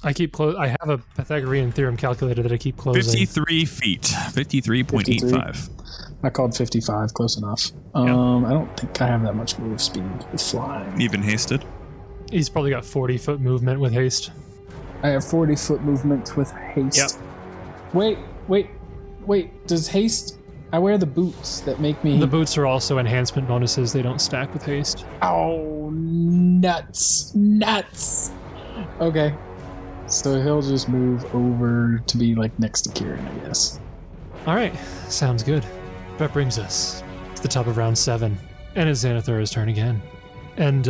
I keep close. I have a Pythagorean theorem calculator that I keep closing. 53 feet. 53.85. I called 55, close enough. I don't think I have that much move speed with flying. Even hasted. He's probably got 40-foot movement with haste. I have 40-foot movement with haste. Yep. Wait. Does haste... I wear the boots that make me... The boots are also enhancement bonuses. They don't stack with haste. Oh, nuts. Okay. So he'll just move over to be, like, next to Kieran, I guess. All right, sounds good. That brings us to the top of round 7. And it's Zanathura's turn again. And,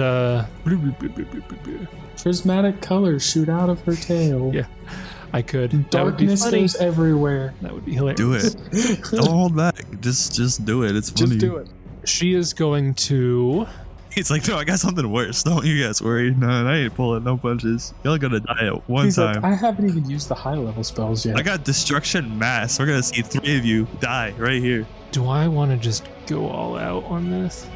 Prismatic colors shoot out of her tail. Yeah. I could. Darkness that would be goes everywhere. That would be hilarious. Do it. Don't hold back. Just do it. It's funny. Just do it. She is going to. He's like, no, I got something worse. Don't you guys worry. No, I ain't pulling no punches. Y'all gonna die at one He's time. like, I haven't even used the high level spells yet. I got destruction mass. We're gonna see 3 of you die right here. Do I want to just go all out on this?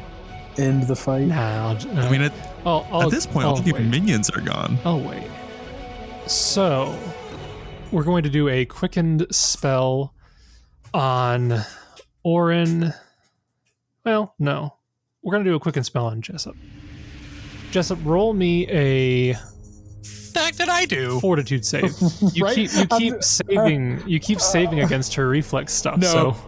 End the fight. Nah. I mean, at I'll this point, all the wait. minions are gone. I'll wait. So, we're going to do a quickened spell on Oran. Well, no. We're going to do a quickened spell on Jessup. Jessup, roll me a Fact that I do. fortitude save. You Right? keep saving. You keep saving against her reflex stuff.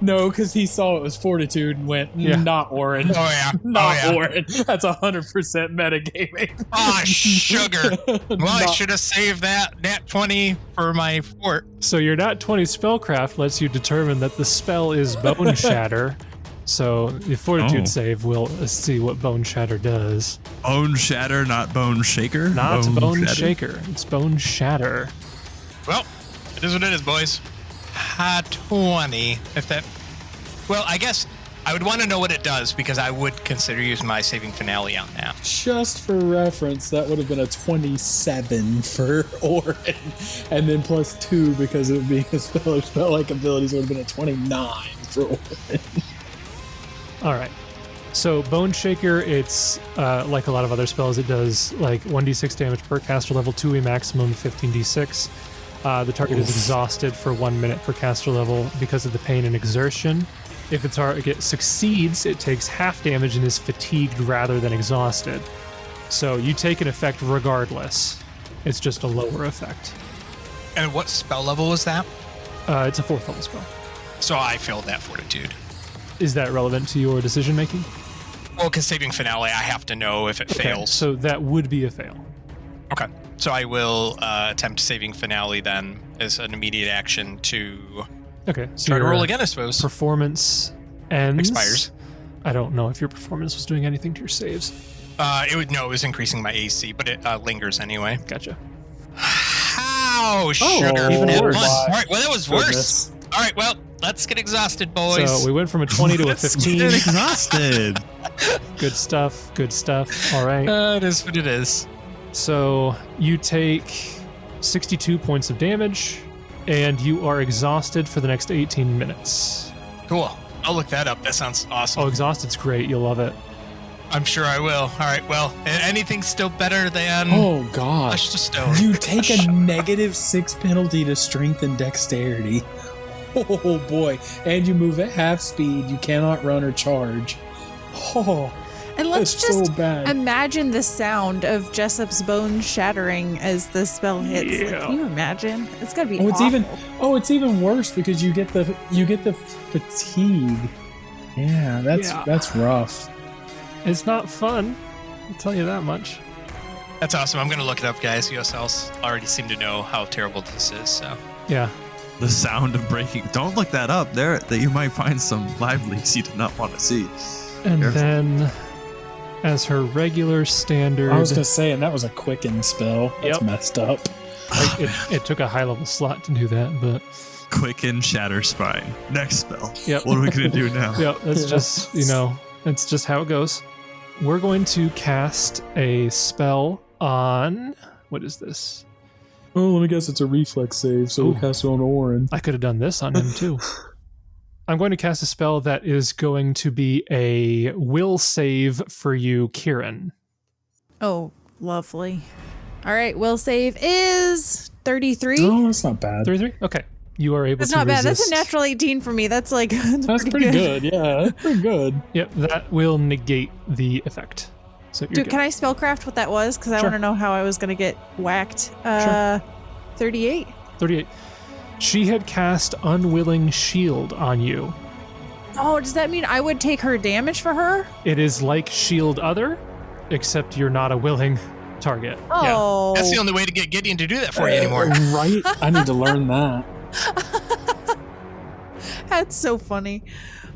No, because he saw it was fortitude and went, Yeah. not Oran. Oh yeah. Not oh yeah. Oran. That's 100% metagaming. Ah, sugar. Well, I Not- should have saved that nat 20 for my fort. So your nat 20 spellcraft lets you determine that the spell is Bone Shatter. So the fortitude save will see what Bone Shatter does. Bone shatter, not bone shaker. Not Bone shatter? Shaker. It's Bone Shatter. Well, it is what it is, boys. 20. If that. Well, I guess I would want to know what it does because I would consider using my saving finale on that. Just for reference, that would have been a 27 for Oran. And then plus 2 because it would be a spell-like abilities would have been a 29 for Oran. All right. So Bone Shaker, it's like a lot of other spells. It does like 1d6 damage per caster level to a maximum of 15d6. The target is exhausted for 1 minute per caster level because of the pain and exertion. If the target succeeds, it takes half damage and is fatigued rather than exhausted. So you take an effect regardless. It's just a lower effect. And what spell level was that? It's a 4th level spell. So I failed that fortitude. Is that relevant to your decision making? Well, because saving finale, I have to know if it fails. So that would be a fail. Okay. So I will attempt saving finale then as an immediate action to Okay. So try to your roll again, I suppose. performance ends. Expires. I don't know if your performance was doing anything to your saves. It was increasing my AC, but it lingers anyway. Gotcha. How sugar. even That worse. one. All right, well, that was worse. Goodness. All right, well, let's get exhausted, boys. So we went from a 20 to a 15. Get exhausted. Good stuff. Good stuff. All right. It is what it is. So you take 62 points of damage, and you are exhausted for the next 18 minutes. Cool. I'll look that up. That sounds awesome. Oh, exhausted's great. You'll love it. I'm sure I will. All right, well, anything's still better than Oh, God. flesh to stone. You take a -6 penalty to strength and dexterity. Oh, boy. And you move at half speed. You cannot run or charge. Oh, And let's that's just so bad. imagine the sound of Jessup's bone shattering as the spell hits. Like, Yeah. can you imagine? It's gotta be Oh, it's awful. it's even worse because you get the fatigue. Yeah, that's rough. It's not fun. I'll tell you that much. That's awesome. I'm going to look it up, guys. You guys already seem to know how terrible this is, so. Yeah. The sound of breaking. Don't look that up. There, that you might find some live leaks you do not want to see. And Careful. then, as her regular standard, I was gonna say, and that was a quicken spell. That's Yep. messed up. it took a high level slot to do that, but Quicken shatter spine. Next spell. Yep. What are we gonna do now? yeah, that's Yeah. just that's just how it goes. We're going to cast a spell on what is this? Oh, let me guess, it's a reflex save, so we'll Ooh. cast it on Oran. I could have done this on him too. I'm going to cast a spell that is going to be a will save for you, Kieran. Oh, lovely. All right, will save is 33. Oh, that's not bad. 33? Okay. You are able That's to not bad. That's resist. a natural 18 for me. That's like That's pretty good. Yeah, that's pretty good. Yep, that will negate the effect. So you're Dude, good. can I spellcraft what that was? Because I Sure. want to know how I was going to get whacked. Sure. 38. 38. She had cast Unwilling Shield on you. Oh, does that mean I would take her damage for her? It is like Shield Other, except you're not a willing target. Yeah. Oh. That's the only way to get Gideon to do that for you anymore. Right? I need to learn that. That's so funny.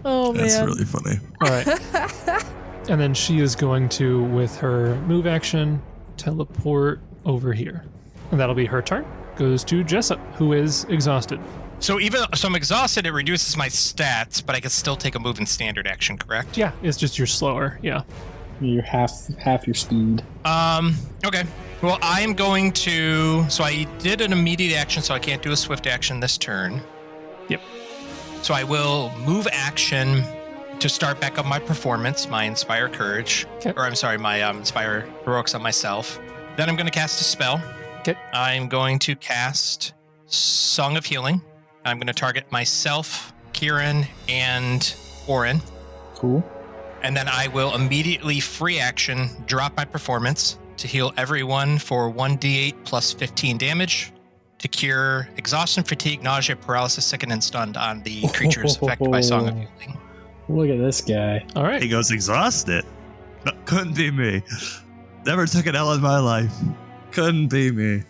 Oh, That's man. really funny. All right. And then she is going to, with her move action, teleport over here. And that'll be her turn. goes to Jessup, who is exhausted. So I'm exhausted, it reduces my stats, but I can still take a move in standard action, correct? Yeah, it's just you're slower. Yeah. You're half your speed. Okay. Well, I am going to... So I did an immediate action, so I can't do a swift action this turn. Yep. So I will move action to start back up my performance, my Inspire Courage. Okay. Or I'm sorry, my Inspire Heroics on myself. Then I'm going to cast a spell. Okay. I'm going to cast Song of Healing. I'm going to target myself, Kieran, and Oran. Cool. And then I will immediately free action drop my performance to heal everyone for 1d8 plus 15 damage to cure exhaustion, fatigue, nausea, paralysis, sicken, and stunned on the creatures affected by Song of Healing. Look at this guy. All right. He goes exhausted. No, couldn't be me. Never took an L in my life. Couldn't be me.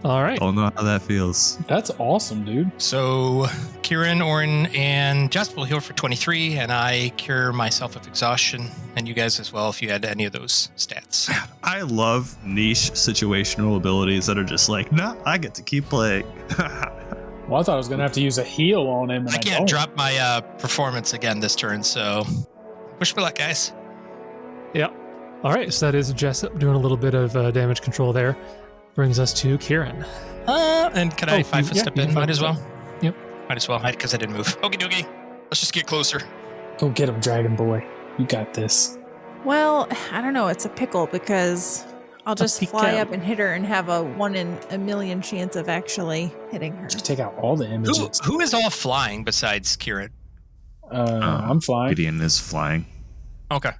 All right. Don't know how that feels. That's awesome, dude. So Kieran, Oran, and Jessup will heal for 23, and I cure myself of exhaustion, and you guys as well if you had any of those stats. I love niche situational abilities that are just like, nah, I get to keep playing. Well, I thought I was going to have to use a heal on him. And I can't drop my performance again this turn, so wish me luck, guys. Yeah. All right. So that is Jessup doing a little bit of damage control there. Brings us to Kieran. And can I 5 foot step in? Might as well. Yep. Might as well, because I didn't move. Okie dokie. Let's just get closer. Go get him, Dragon Boy. You got this. Well, I don't know. It's a pickle because I'll just fly up and hit her and have a 1 in a million chance of actually hitting her. Just take out all the images. Who is all flying besides Kieran? I'm flying. Gideon is flying. Okay.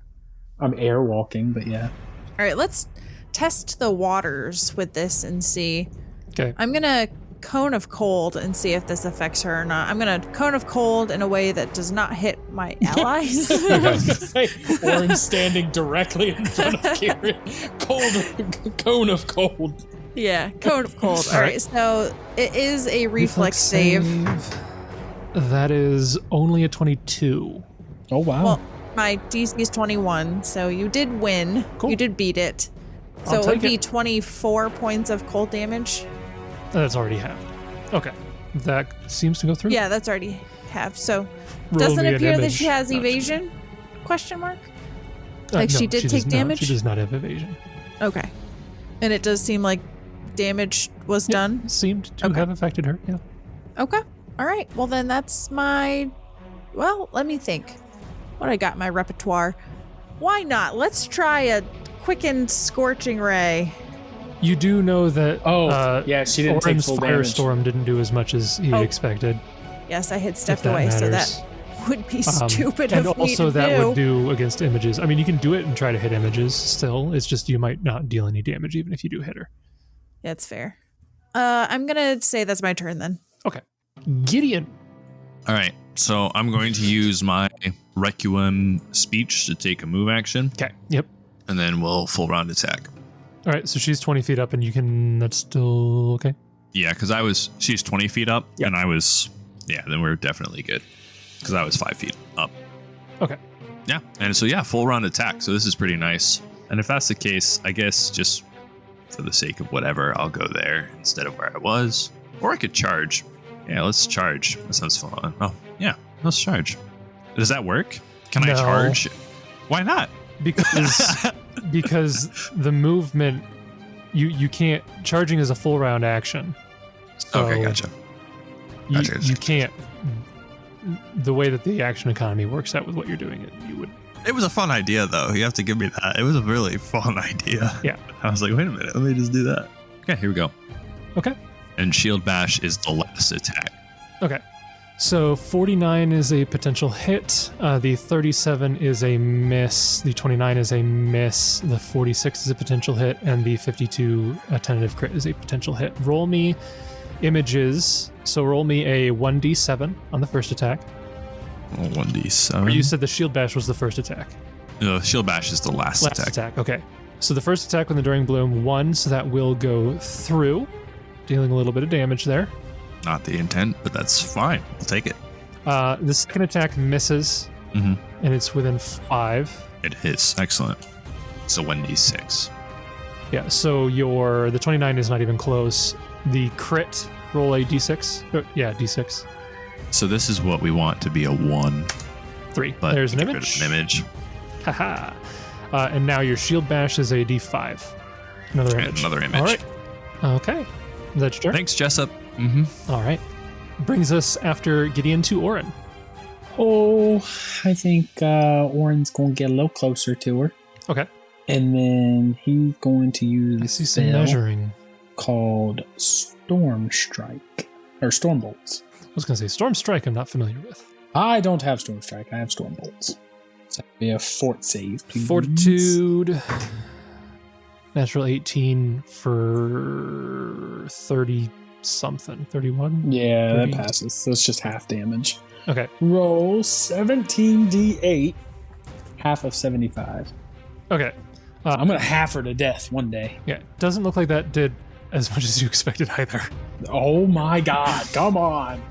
I'm airwalking, but yeah. All right, let's test the waters with this and see. Okay. I'm going to Cone of Cold and see if this affects her or not. I'm going to Cone of Cold in a way that does not hit my allies. Oran standing directly in front of Kieran. Cone of Cold. Yeah, Cone of Cold. All right, so it is a reflex save. That is only a 22. Oh, wow. Well, my DC is 21, so you did win. Cool. You did beat it. So I'll it would take be it. 24 points of cold damage. That's already halved. Okay. That seems to go through. Yeah, that's already half. So Roll doesn't me an appear that image. she has No, evasion? Question mark? Like she did take does damage? Not. She does not have evasion. Okay. And it does seem like damage was done? Seemed to Okay. have affected her, yeah. Okay. All right. Well, then that's my... Well, let me think. What I got in my repertoire. Why not? Let's try a quickened Scorching Ray. You do know that yeah, she didn't take Oran's full damage. Firestorm didn't do as much as he expected. Yes, I had if stepped that away, so matters. that would be stupid and of me also to that do. would do against images. I mean, you can do it and try to hit images still. It's just you might not deal any damage even if you do hit her. That's fair. I'm gonna say that's my turn then. Okay. Gideon. All right, so I'm going to use my Requiem speech to take a move action, Okay. Yep. and then we'll full round attack. All right. So she's 20 feet up and you can... That's still okay. Yeah, because she's 20 feet up, Yep. and I was, then we're definitely good. Because I was 5 feet up. Okay. Yeah, and so full round attack, so this is pretty nice. And if that's the case, I guess just for the sake of whatever, I'll go there instead of where I was. Or I could charge. Yeah, let's charge. That sounds fun. Oh, yeah, let's charge. Does that work? Can I No. charge? Why not? Because the movement... You can't... Charging is a full round action. So Okay, gotcha. You can't... The way that the action economy works out with what you're doing, you would... It was a fun idea, though. You have to give me that. It was a really fun idea. Yeah. I was like, wait a minute, let me just do that. Okay, here we go. Okay. And Shield Bash is the last attack. Okay. So 49 is a potential hit. The 37 is a miss. The 29 is a miss. The 46 is a potential hit. And the 52 tentative crit is a potential hit. Roll me images. So roll me a 1d7 on the first attack. Oh, 1d7. Or you said the shield bash was the first attack. No, Shield Bash is the last attack. Okay. So the first attack with Enduring Bloom, 1, so that will go through, dealing a little bit of damage there. Not the intent, but that's fine. I'll take it. The second attack misses, Mm-hmm. and it's within 5. It hits. Excellent. It's a 1d6. Yeah, so the 29 is not even close. The crit, roll a d6. Yeah, d6. So this is what we want to be a 1. 3. But There's an get rid of image. an image. Haha. And now your shield bash is a d5. Another And image. another image. All right. Okay. That's your turn. Thanks, Jessup. All right. Brings us after Gideon to Oran. Oh, I think Oran's going to get a little closer to her. Okay. And then he's going to use I a see some spell measuring. called Storm Strike. Or Storm Bolts. I was going to say Storm Strike I'm not familiar with. I don't have Storm Strike. I have Storm Bolts. So that'd be a fort save, please. Fortitude. Natural 18 for 30 something. 31? Yeah, 30. that passes. So it's just half damage. Okay. Roll 17d8. Half of 75. Okay. I'm going to half her to death one day. Yeah. Doesn't look like that did as much as you expected either. Oh my god, come on.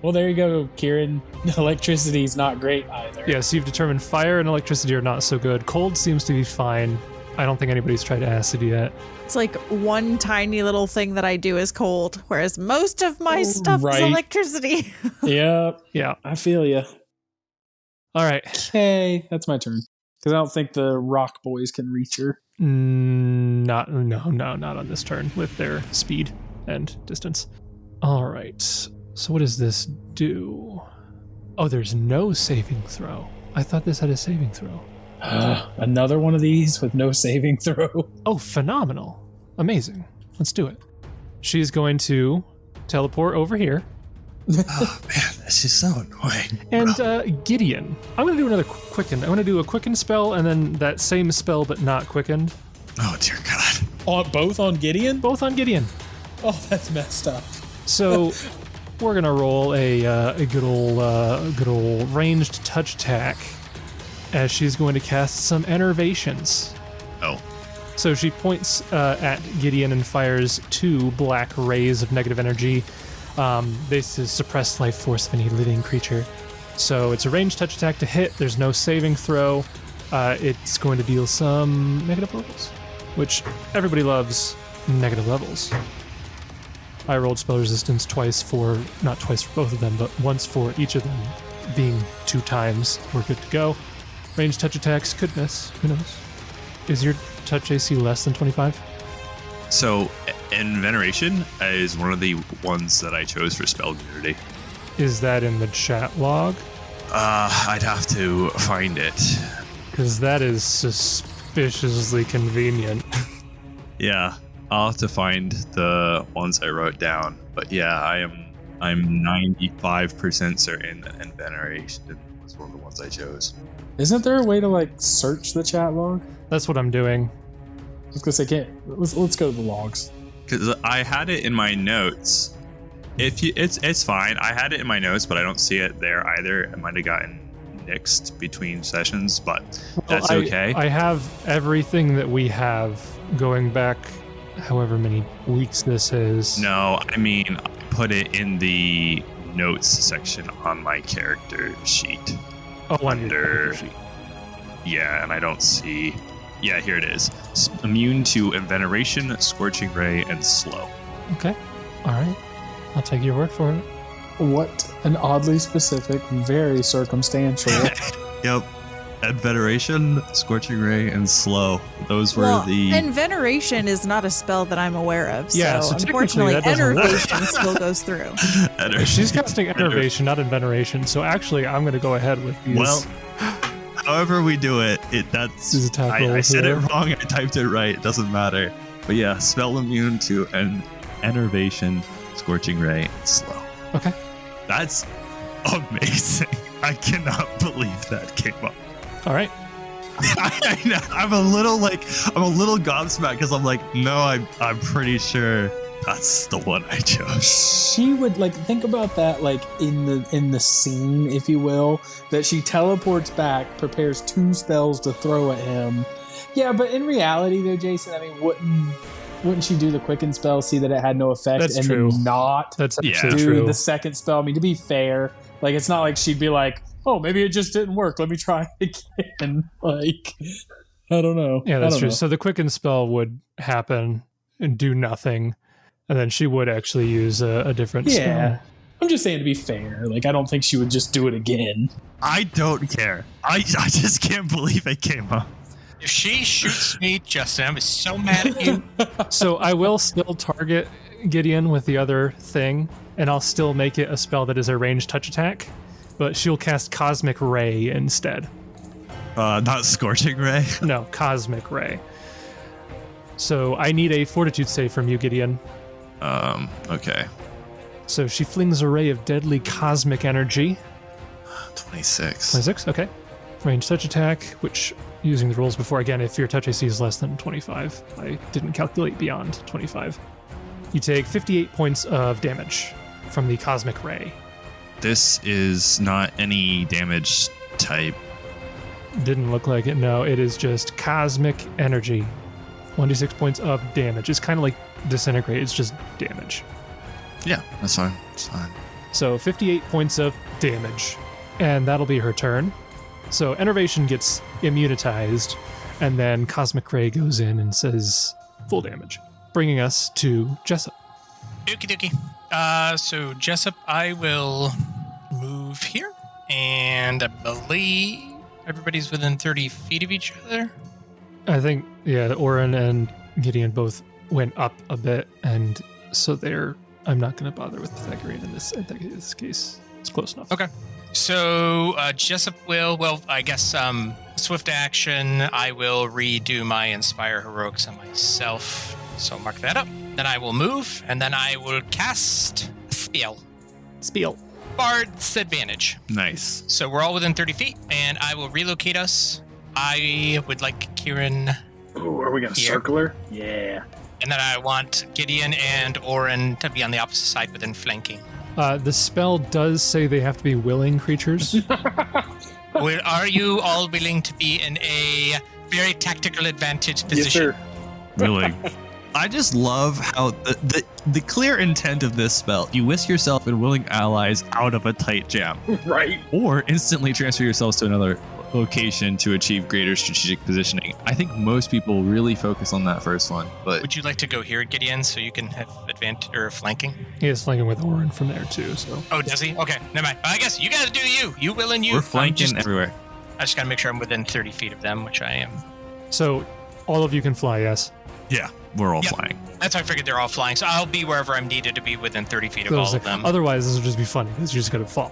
Well, there you go, Kieran. Electricity's not great either. Yeah, so you've determined fire and electricity are not so good. Cold seems to be fine. I don't think anybody's tried acid yet. It's like one tiny little thing that I do is cold, whereas most of my stuff Right. is electricity. Yep, Yeah. I feel you. All right. Okay, that's my turn. Because I don't think the rock boys can reach her. Not on this turn with their speed and distance. All right. So what does this do? Oh, there's no saving throw. I thought this had a saving throw. Another one of these with no saving throw. Oh, phenomenal. Amazing. Let's do it. She's going to teleport over here. Oh, man, this is so annoying. And Gideon, I'm going to do another quicken. I'm going to do a quicken spell and then that same spell but not quickened. Oh, dear God. Both on Gideon? Both on Gideon. Oh, that's messed up. So we're going to roll a good old ranged touch attack as she's going to cast some enervations. Oh. So she points at Gideon and fires 2 black rays of negative energy. This is suppressed life force of any living creature. So it's a ranged touch attack to hit. There's no saving throw. It's going to deal some negative levels, which everybody loves negative levels. I rolled spell resistance not twice for both of them, but once for each of them, being 2 times. We're good to go. Ranged touch attacks could miss. Who knows? Is your touch AC less than 25? So, in Veneration is one of the ones that I chose for spell immunity. Is that in the chat log? I'd have to find it. Because that is suspiciously convenient. Yeah, I'll have to find the ones I wrote down. But yeah, I'm 95% certain that Veneration was one of the ones I chose. Isn't there a way to search the chat log? That's what I'm doing. I was gonna say, let's go to the logs. Because I had it in my notes. It's fine. I had it in my notes, but I don't see it there either. It might have gotten nixed between sessions, but that's okay. I have everything that we have going back however many weeks this is. No, I mean, I put it in the notes section on my character sheet. Oh, Under. Yeah, and I don't see. Yeah, here it is. Immune to Veneration, Scorching Ray, and Slow. Okay. All right. I'll take your word for it. What an oddly specific, very circumstantial. Yep. And Veneration, Scorching Ray, and Slow. Those were And Veneration is not a spell that I'm aware of. Yeah, so so technically unfortunately, that doesn't work. Enervation still goes through. She's casting Enervation, not Veneration. So actually, I'm going to go ahead with these. Well, however we do it, that's. These attack I rolls said it here. wrong. I typed it right. It doesn't matter. But yeah, spell immune to an Enervation, Scorching Ray, and Slow. Okay. That's amazing. I cannot believe that came up. All right. I know. I'm a little gobsmacked because I'm like, no, I'm pretty sure that's the one I chose. She would think about that in the scene, if you will, that she teleports back, prepares 2 spells to throw at him. Yeah, but in reality though, Jason, I mean, wouldn't she do the quicken spell, see that it had no effect, That's and true. then not That's Yeah. absolutely do true. the second spell? I mean, to be fair, it's not like she'd be like, oh, maybe it just didn't work. Let me try again. I don't know. Yeah, I that's don't true. know. So the quicken spell would happen and do nothing. And then she would actually use a different Yeah. spell. I'm just saying to be fair. Like, I don't think she would just do it again. I don't care. I just can't believe it came up. If she shoots me, Justin, I'm so mad at you. So I will still target Gideon with the other thing, and I'll still make it a spell that is a ranged touch attack, but she'll cast Cosmic Ray instead. Not Scorching Ray. No, Cosmic Ray. So I need a Fortitude save from you, Gideon. Okay. So she flings a ray of deadly cosmic energy. 26. 26, okay. Ranged touch attack, which, using the rules before, again, if your touch AC is less than 25. I didn't calculate beyond 25. You take 58 points of damage from the cosmic ray. This is not any damage type. Didn't look like it, no. It is just cosmic energy. 1d6 points of damage. It's kind of like disintegrate, it's just damage. Yeah, that's fine. It's fine. So 58 points of damage, and that'll be her turn. So Enervation gets immunitized, and then Cosmic Ray goes in and says full damage, bringing us to Jessup. Okie dokie. So Jessup, I will move here, and I believe everybody's within 30 feet of each other. I think, yeah, Oran and Gideon both went up a bit, and so I'm not going to bother with Pythagorean in this case. It's close enough. Okay. So Jessup will, I guess, swift action, I will redo my Inspire Heroics on myself. So mark that up. Then I will move, and then I will cast a spell. Spiel. Bard's Advantage. Nice. So we're all within 30 feet, and I will relocate us. I would like Kieran, Ooh, are we going to Here. circle her? Yeah. and then I want Gideon and Oran to be on the opposite side within flanking. The spell does say they have to be willing creatures. Are you all willing to be in a very tactical advantage position? Yes, sir. Really. I just love how the clear intent of this spell, you whisk yourself and willing allies out of a tight jam, Right. or instantly transfer yourselves to another location to achieve greater strategic positioning. I think most people really focus on that first one, but Would you like to go here, Gideon, so you can have advantage or flanking? He is flanking with Oran from there too. So Oh, does he? Okay, never mind. I guess you guys do you. You will and you. we're flanking I everywhere. just gotta make sure I'm within 30 feet of them, which I am. So all of you can fly, yes. Yeah, we're all Yep. flying. That's why I figured they're all flying. So I'll be wherever I'm needed to be within 30 feet of So all it's of like- them. Otherwise, this would just be funny because you're just gonna fall.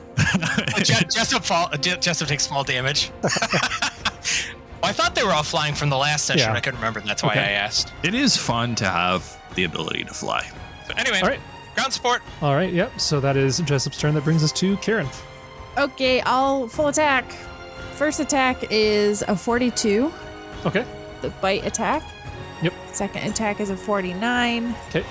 Jessup takes small damage. Well, I thought they were all flying from the last session. Yeah. I couldn't remember. That's why Okay. I asked. It is fun to have the ability to fly. So anyway, All right. ground support. All right, yep. So that is Jessup's turn. That brings us to Kieran. Okay, I'll full attack. First attack is a 42, Okay. the bite attack. Yep. Second attack is a 49. Okay.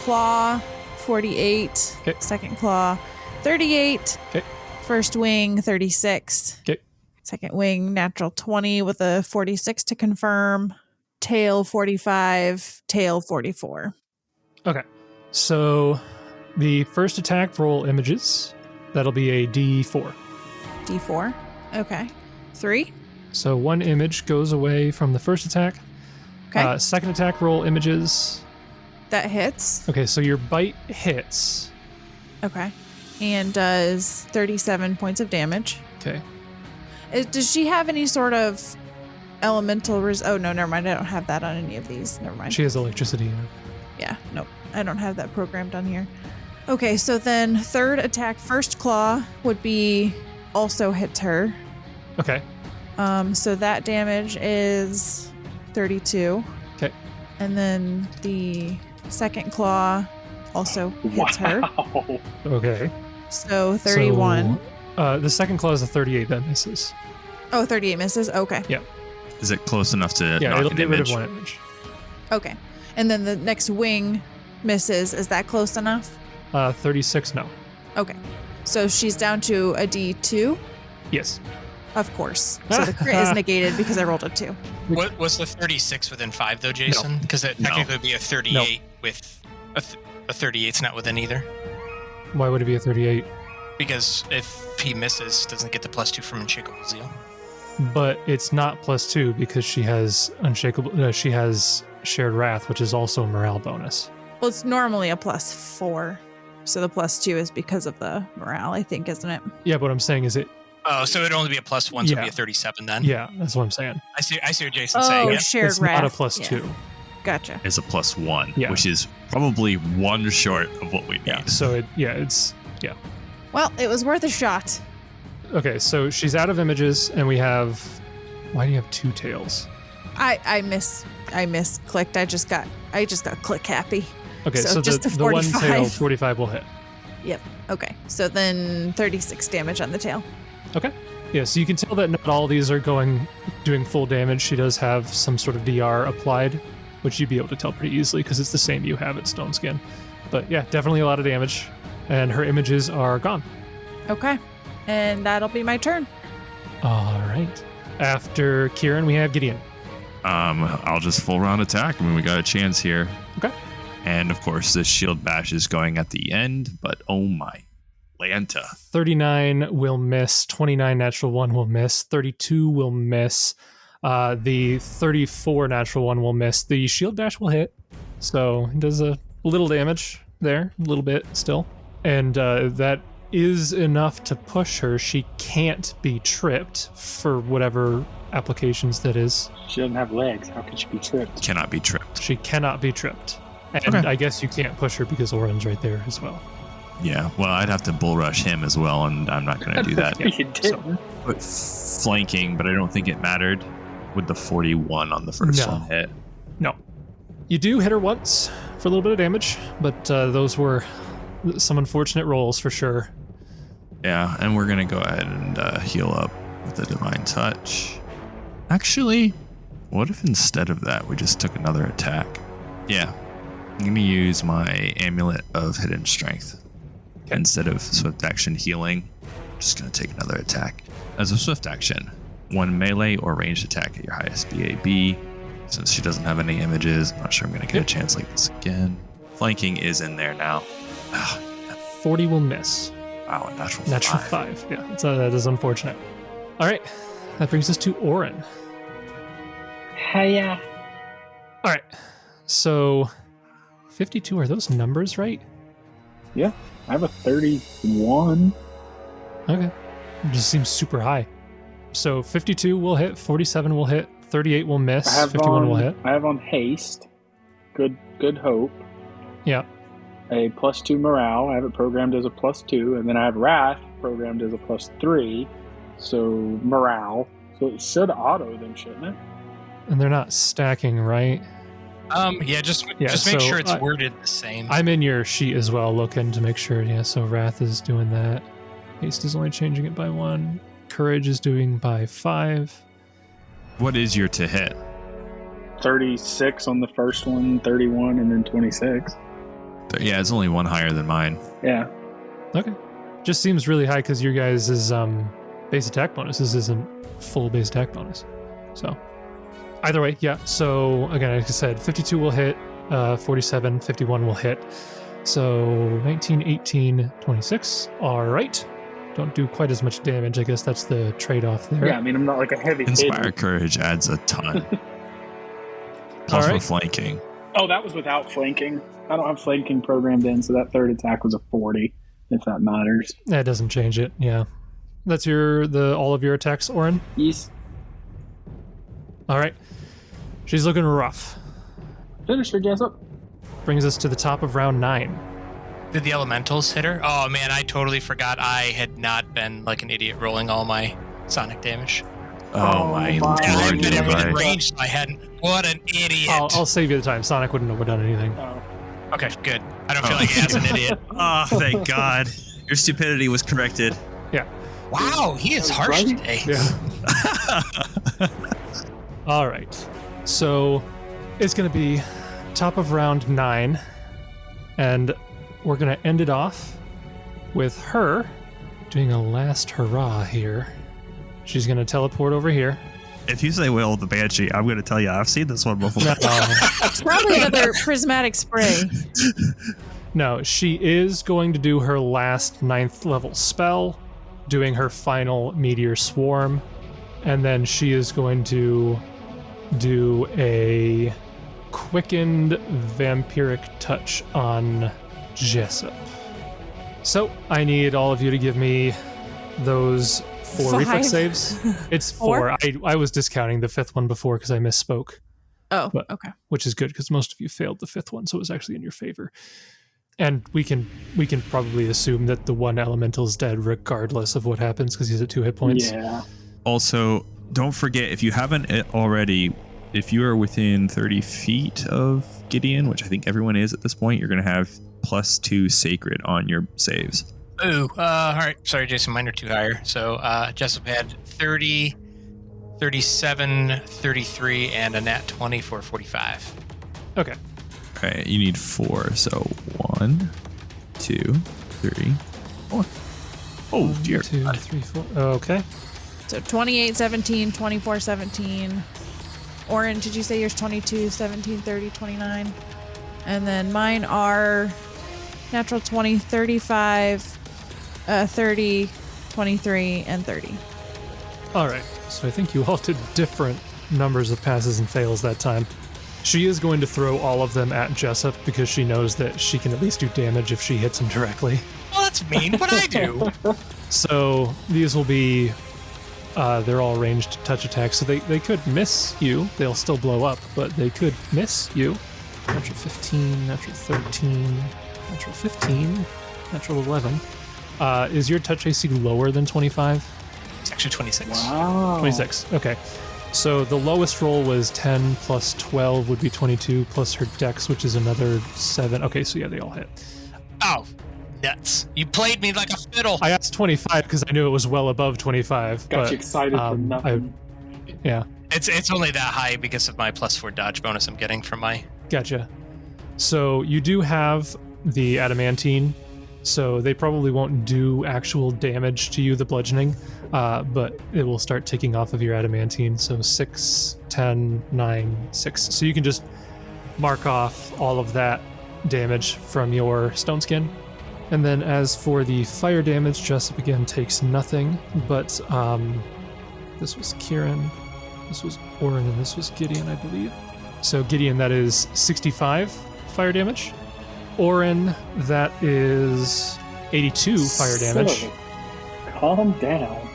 Claw, 48. Okay. Second claw, 38. Okay. First wing, 36. Okay. Second wing, natural 20 with a 46 to confirm. Tail, 45. Tail, 44. Okay. So the first attack, roll images. That'll be a D4. D4. Okay. 3. So one image goes away from the first attack. Okay. Second attack, roll images. That hits. Okay, so your bite hits. Okay. And does 37 points of damage. Okay. Does she have any sort of elemental oh no, never mind. I don't have that on any of these. Never mind. She has electricity. Yeah, nope. I don't have that programmed on here. Okay, so then third attack, first claw would be also hits her. Okay. So that damage is 32. Okay. And then the second claw also hits her. Wow. Okay. So 31. So, the second claw is a 38 that misses. Oh, 38 misses. Okay. Is it close enough to Yeah, knock it'll an get rid of image? one image. Okay. And then the next wing misses. Is that close enough? 36, no. Okay. So she's down to a D2, Yes. of course. So the crit is negated because I rolled a 2. What was the 36 within 5 though, Jason? Because it No. technically would be a 38 with a 38's not within either. Why would it be a 38? Because if he misses, doesn't get the +2 from Unshakable Zeal. But it's not +2 because she has unshakable. She has shared wrath, which is also a morale bonus. Well, it's normally a +4. So the +2 is because of the morale, I think, isn't it? Yeah, but what I'm saying is it. Oh, so it'd only be a +1, so it'd be a 37 then. Yeah, that's what I'm saying. I see what Jason's saying. Oh, Yeah. shared It's wrath. not a +2. Yeah. Gotcha. Is a +1, Yeah. which is probably one short of what we need. Yeah. So it's. Well, it was worth a shot. Okay, so she's out of images, and we have. Why do you have 2 tails? I misclicked. I just got click happy. Okay, So so just the a one tail 45. 45 will hit. Yep. Okay. So then 36 damage on the tail. Okay. Yeah, so you can tell that not all these are doing full damage. She does have some sort of DR applied, which you'd be able to tell pretty easily because it's the same you have at Stone Skin. But yeah, definitely a lot of damage. And her images are gone. Okay. And that'll be my turn. All right. After Kieran, we have Gideon. I'll just full round attack. I mean, we got a chance here. Okay. And of course, this shield bash is going at the end, but oh my Lanta. 39 will miss. 29 natural 1 will miss. 32 will miss. The 34 natural 1 will miss. The shield dash will hit. So it does a little damage there. A little bit still. And that is enough to push her. She can't be tripped for whatever applications that is. She doesn't have legs. How could she be tripped? Cannot be tripped. She cannot be tripped. And Okay. I guess you can't push her because Oran's right there as well. Yeah, well, I'd have to bull rush him as well, and I'm not going to do that. You didn't. But flanking, but I don't think it mattered with the 41 on the first No. one hit. No. You do hit her once for a little bit of damage, but those were some unfortunate rolls for sure. Yeah, and we're going to go ahead and heal up with the Divine Touch. Actually, what if instead of that, we just took another attack? Yeah, I'm going to use my Amulet of Hidden Strength. Instead of Swift Action Healing, I'm just going to take another attack. As a Swift Action, 1 melee or ranged attack at your highest BAB. Since she doesn't have any images, I'm not sure I'm going to get a chance like this again. Flanking is in there now. 40 will miss. Wow, a natural 5. Yeah, that is unfortunate. All right, that brings us to Oran. Hiya. All right, so 52, are those numbers right? Yeah, I have a 31. Okay, it just seems super high. So 52 will hit, 47 will hit, 38 will miss, 51 will hit. I have on haste. Good hope. Yeah. A +2 morale. I have it programmed as a +2, and then I have wrath programmed as a +3. So morale. So it should auto them, shouldn't it? And they're not stacking, right? Yeah, just Yeah, make so sure it's worded the same. I'm in your sheet as well, looking to make sure. Yeah, so Wrath is doing that. Haste is only changing it by 1. Courage is doing by 5. What is your to hit? 36 on the first one, 31, and then 26. Yeah, it's only one higher than mine. Yeah. Okay. Just seems really high because your guys' base attack bonuses isn't full base attack bonus. So either way, yeah. So again, like I said, 52 will hit, 47, 51 will hit. So 19, 18, 26. All right. Don't do quite as much damage. I guess that's the trade-off there. Yeah, I mean, I'm not like a heavy Inspire hitter. Courage adds a ton. Plus All we're right. flanking. Oh, that was without flanking. I don't have flanking programmed in, so that third attack was a 40, if that matters. That doesn't change it. Yeah. That's all of your attacks, Oran? Yes. All right. She's looking rough. Finish her, Jessup. Brings us to the top of round 9. Did the elementals hit her? Oh man, I totally forgot I had not been like an idiot rolling all my sonic damage. Oh my my lord, And I Lord, had been within Levi. range, so I hadn't. What an idiot. I'll save you the time. Sonic wouldn't have done anything. Oh. Okay, good. I don't feel like as an idiot. Oh, thank God. Your stupidity was corrected. Wow, he is harsh Right? today. Yeah. All right. So it's going to be top of round 9. And we're going to end it off with her doing a last hurrah here. She's going to teleport over here. If you say Will the Banshee, I'm going to tell you I've seen this one before. It's probably another prismatic spray. No, she is going to do her last 9th level spell, doing her final meteor swarm, and then she is going to do a quickened vampiric touch on Jessup. So I need all of you to give me those 4 reflex saves. It's 4. I was discounting the 5th one before because I misspoke. Oh, But- okay. Which is good because most of you failed the 5th one, so it was actually in your favor. And we can probably assume that the one elemental's dead regardless of what happens because he's at 2 hit points. Yeah. Also, don't forget, if you haven't already, if you are within 30 feet of Gideon, which I think everyone is at this point, you're going to have +2 sacred on your saves. Ooh, all right. Sorry, Jason, mine are too higher. So Jessup had 30, 37, 33, and a nat 20 for 45. Okay. Okay, you need 4. So 1, 2, 3, 4. Oh, dear. 2, 3, 4. Okay. So 28, 17, 24, 17. Oran, did you say yours 22, 17, 30, 29? And then mine are natural 20, 35, 30, 23, and 30. All right. So I think you all did different numbers of passes and fails that time. She is going to throw all of them at Jessup because she knows that she can at least do damage if she hits him directly. Well, that's mean. What I do? So these will be, they're all ranged touch attacks. So they could miss you. They'll still blow up, but they could miss you. Natural 15, natural 13, natural 15, natural 11. Is your touch AC lower than 25? It's actually 26. Wow. 26. Okay. So the lowest roll was 10 plus 12 would be 22 plus her dex, which is another 7. Okay, so yeah, they all hit. Oh, nuts. You played me like a fiddle. I asked 25 because I knew it was well above 25. Got but, you excited for nothing. Yeah, It's only that high because of my +4 dodge bonus I'm getting from my... gotcha. So you do have the adamantine, so they probably won't do actual damage to you, the bludgeoning, but it will start ticking off of your adamantine. So 6, 10, 9, 6. So you can just mark off all of that damage from your stone skin. And then as for the fire damage, Jessup again takes nothing, but this was Kieran, this was Oran, and this was Gideon, I believe. So Gideon, that is 65 fire damage. Oran, that is 82 fire damage. So, calm down.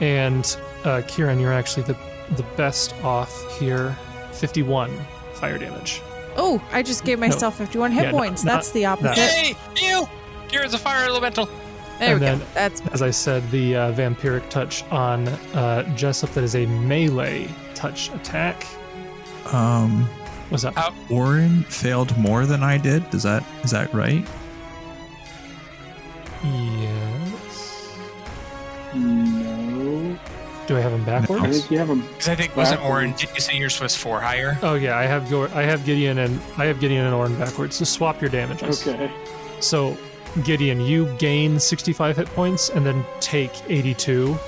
And Kieran, you're actually the best off here, 51 fire damage. Oh, I just gave myself 51 hit Yeah, points. not That's the opposite. that. Hey, you! Kieran's a fire elemental. There And we then- go. That's As I said, the vampiric touch on Jessup, that is a melee touch attack. What's up? Oran failed more than I did. Is that right? Yes. No. Do I have him I backwards? think you have him. Because I think, wasn't Oran, did you say yours was 4 higher? Oh yeah, I have Gideon and Oran backwards. So swap your damages. Okay. So Gideon, you gain 65 hit points and then take 82.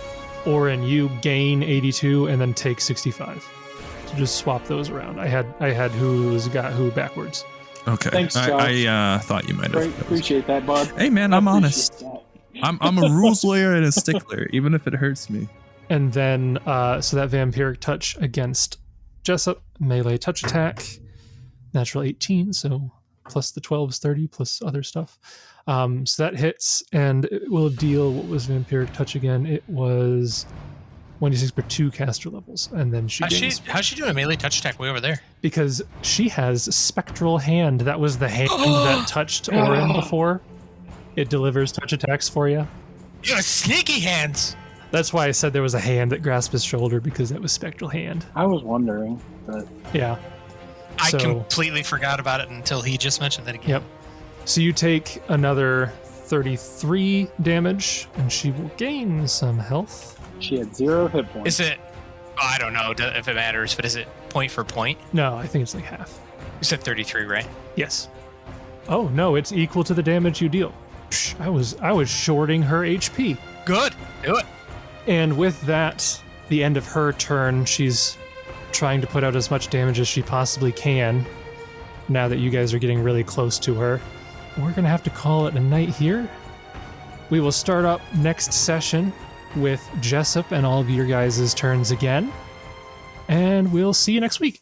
Oran, you gain 82 and then take 65. So just swap those around. I had who's got who backwards. Okay. Thanks, Josh. I thought you might Great. have. Appreciate that, bud. Hey man, I'm honest. Appreciate I'm a rules lawyer and a stickler, even if it hurts me. And then so that vampiric touch against Jessup, melee touch attack, natural 18, so plus the 12 is 30 plus other stuff. So that hits and it will deal, what was vampiric touch again? It was 1d6 per 2 caster levels, and then she gains, How's she doing a melee touch attack way over there? because she has spectral hand. That was the hand that touched Oran before. It delivers touch attacks for you. You have sneaky hands. That's why I said there was a hand that grasped his shoulder, because that was spectral hand. I was wondering, but Yeah. I So- completely forgot about it until he just mentioned that again. Yep. So you take another 33 damage, and she will gain some health. she had 0 hit points. Is it? I don't know if it matters, but is it point for point? No, I think it's like half. You said 33, right? Yes. Oh no, it's equal to the damage you deal. Psh, I was shorting her HP. Good. Do it. And with that, the end of her turn, she's trying to put out as much damage as she possibly can. Now that you guys are getting really close to her, we're gonna have to call it a night here. We will start up next session with Jessup and all of your guys' turns again. And we'll see you next week.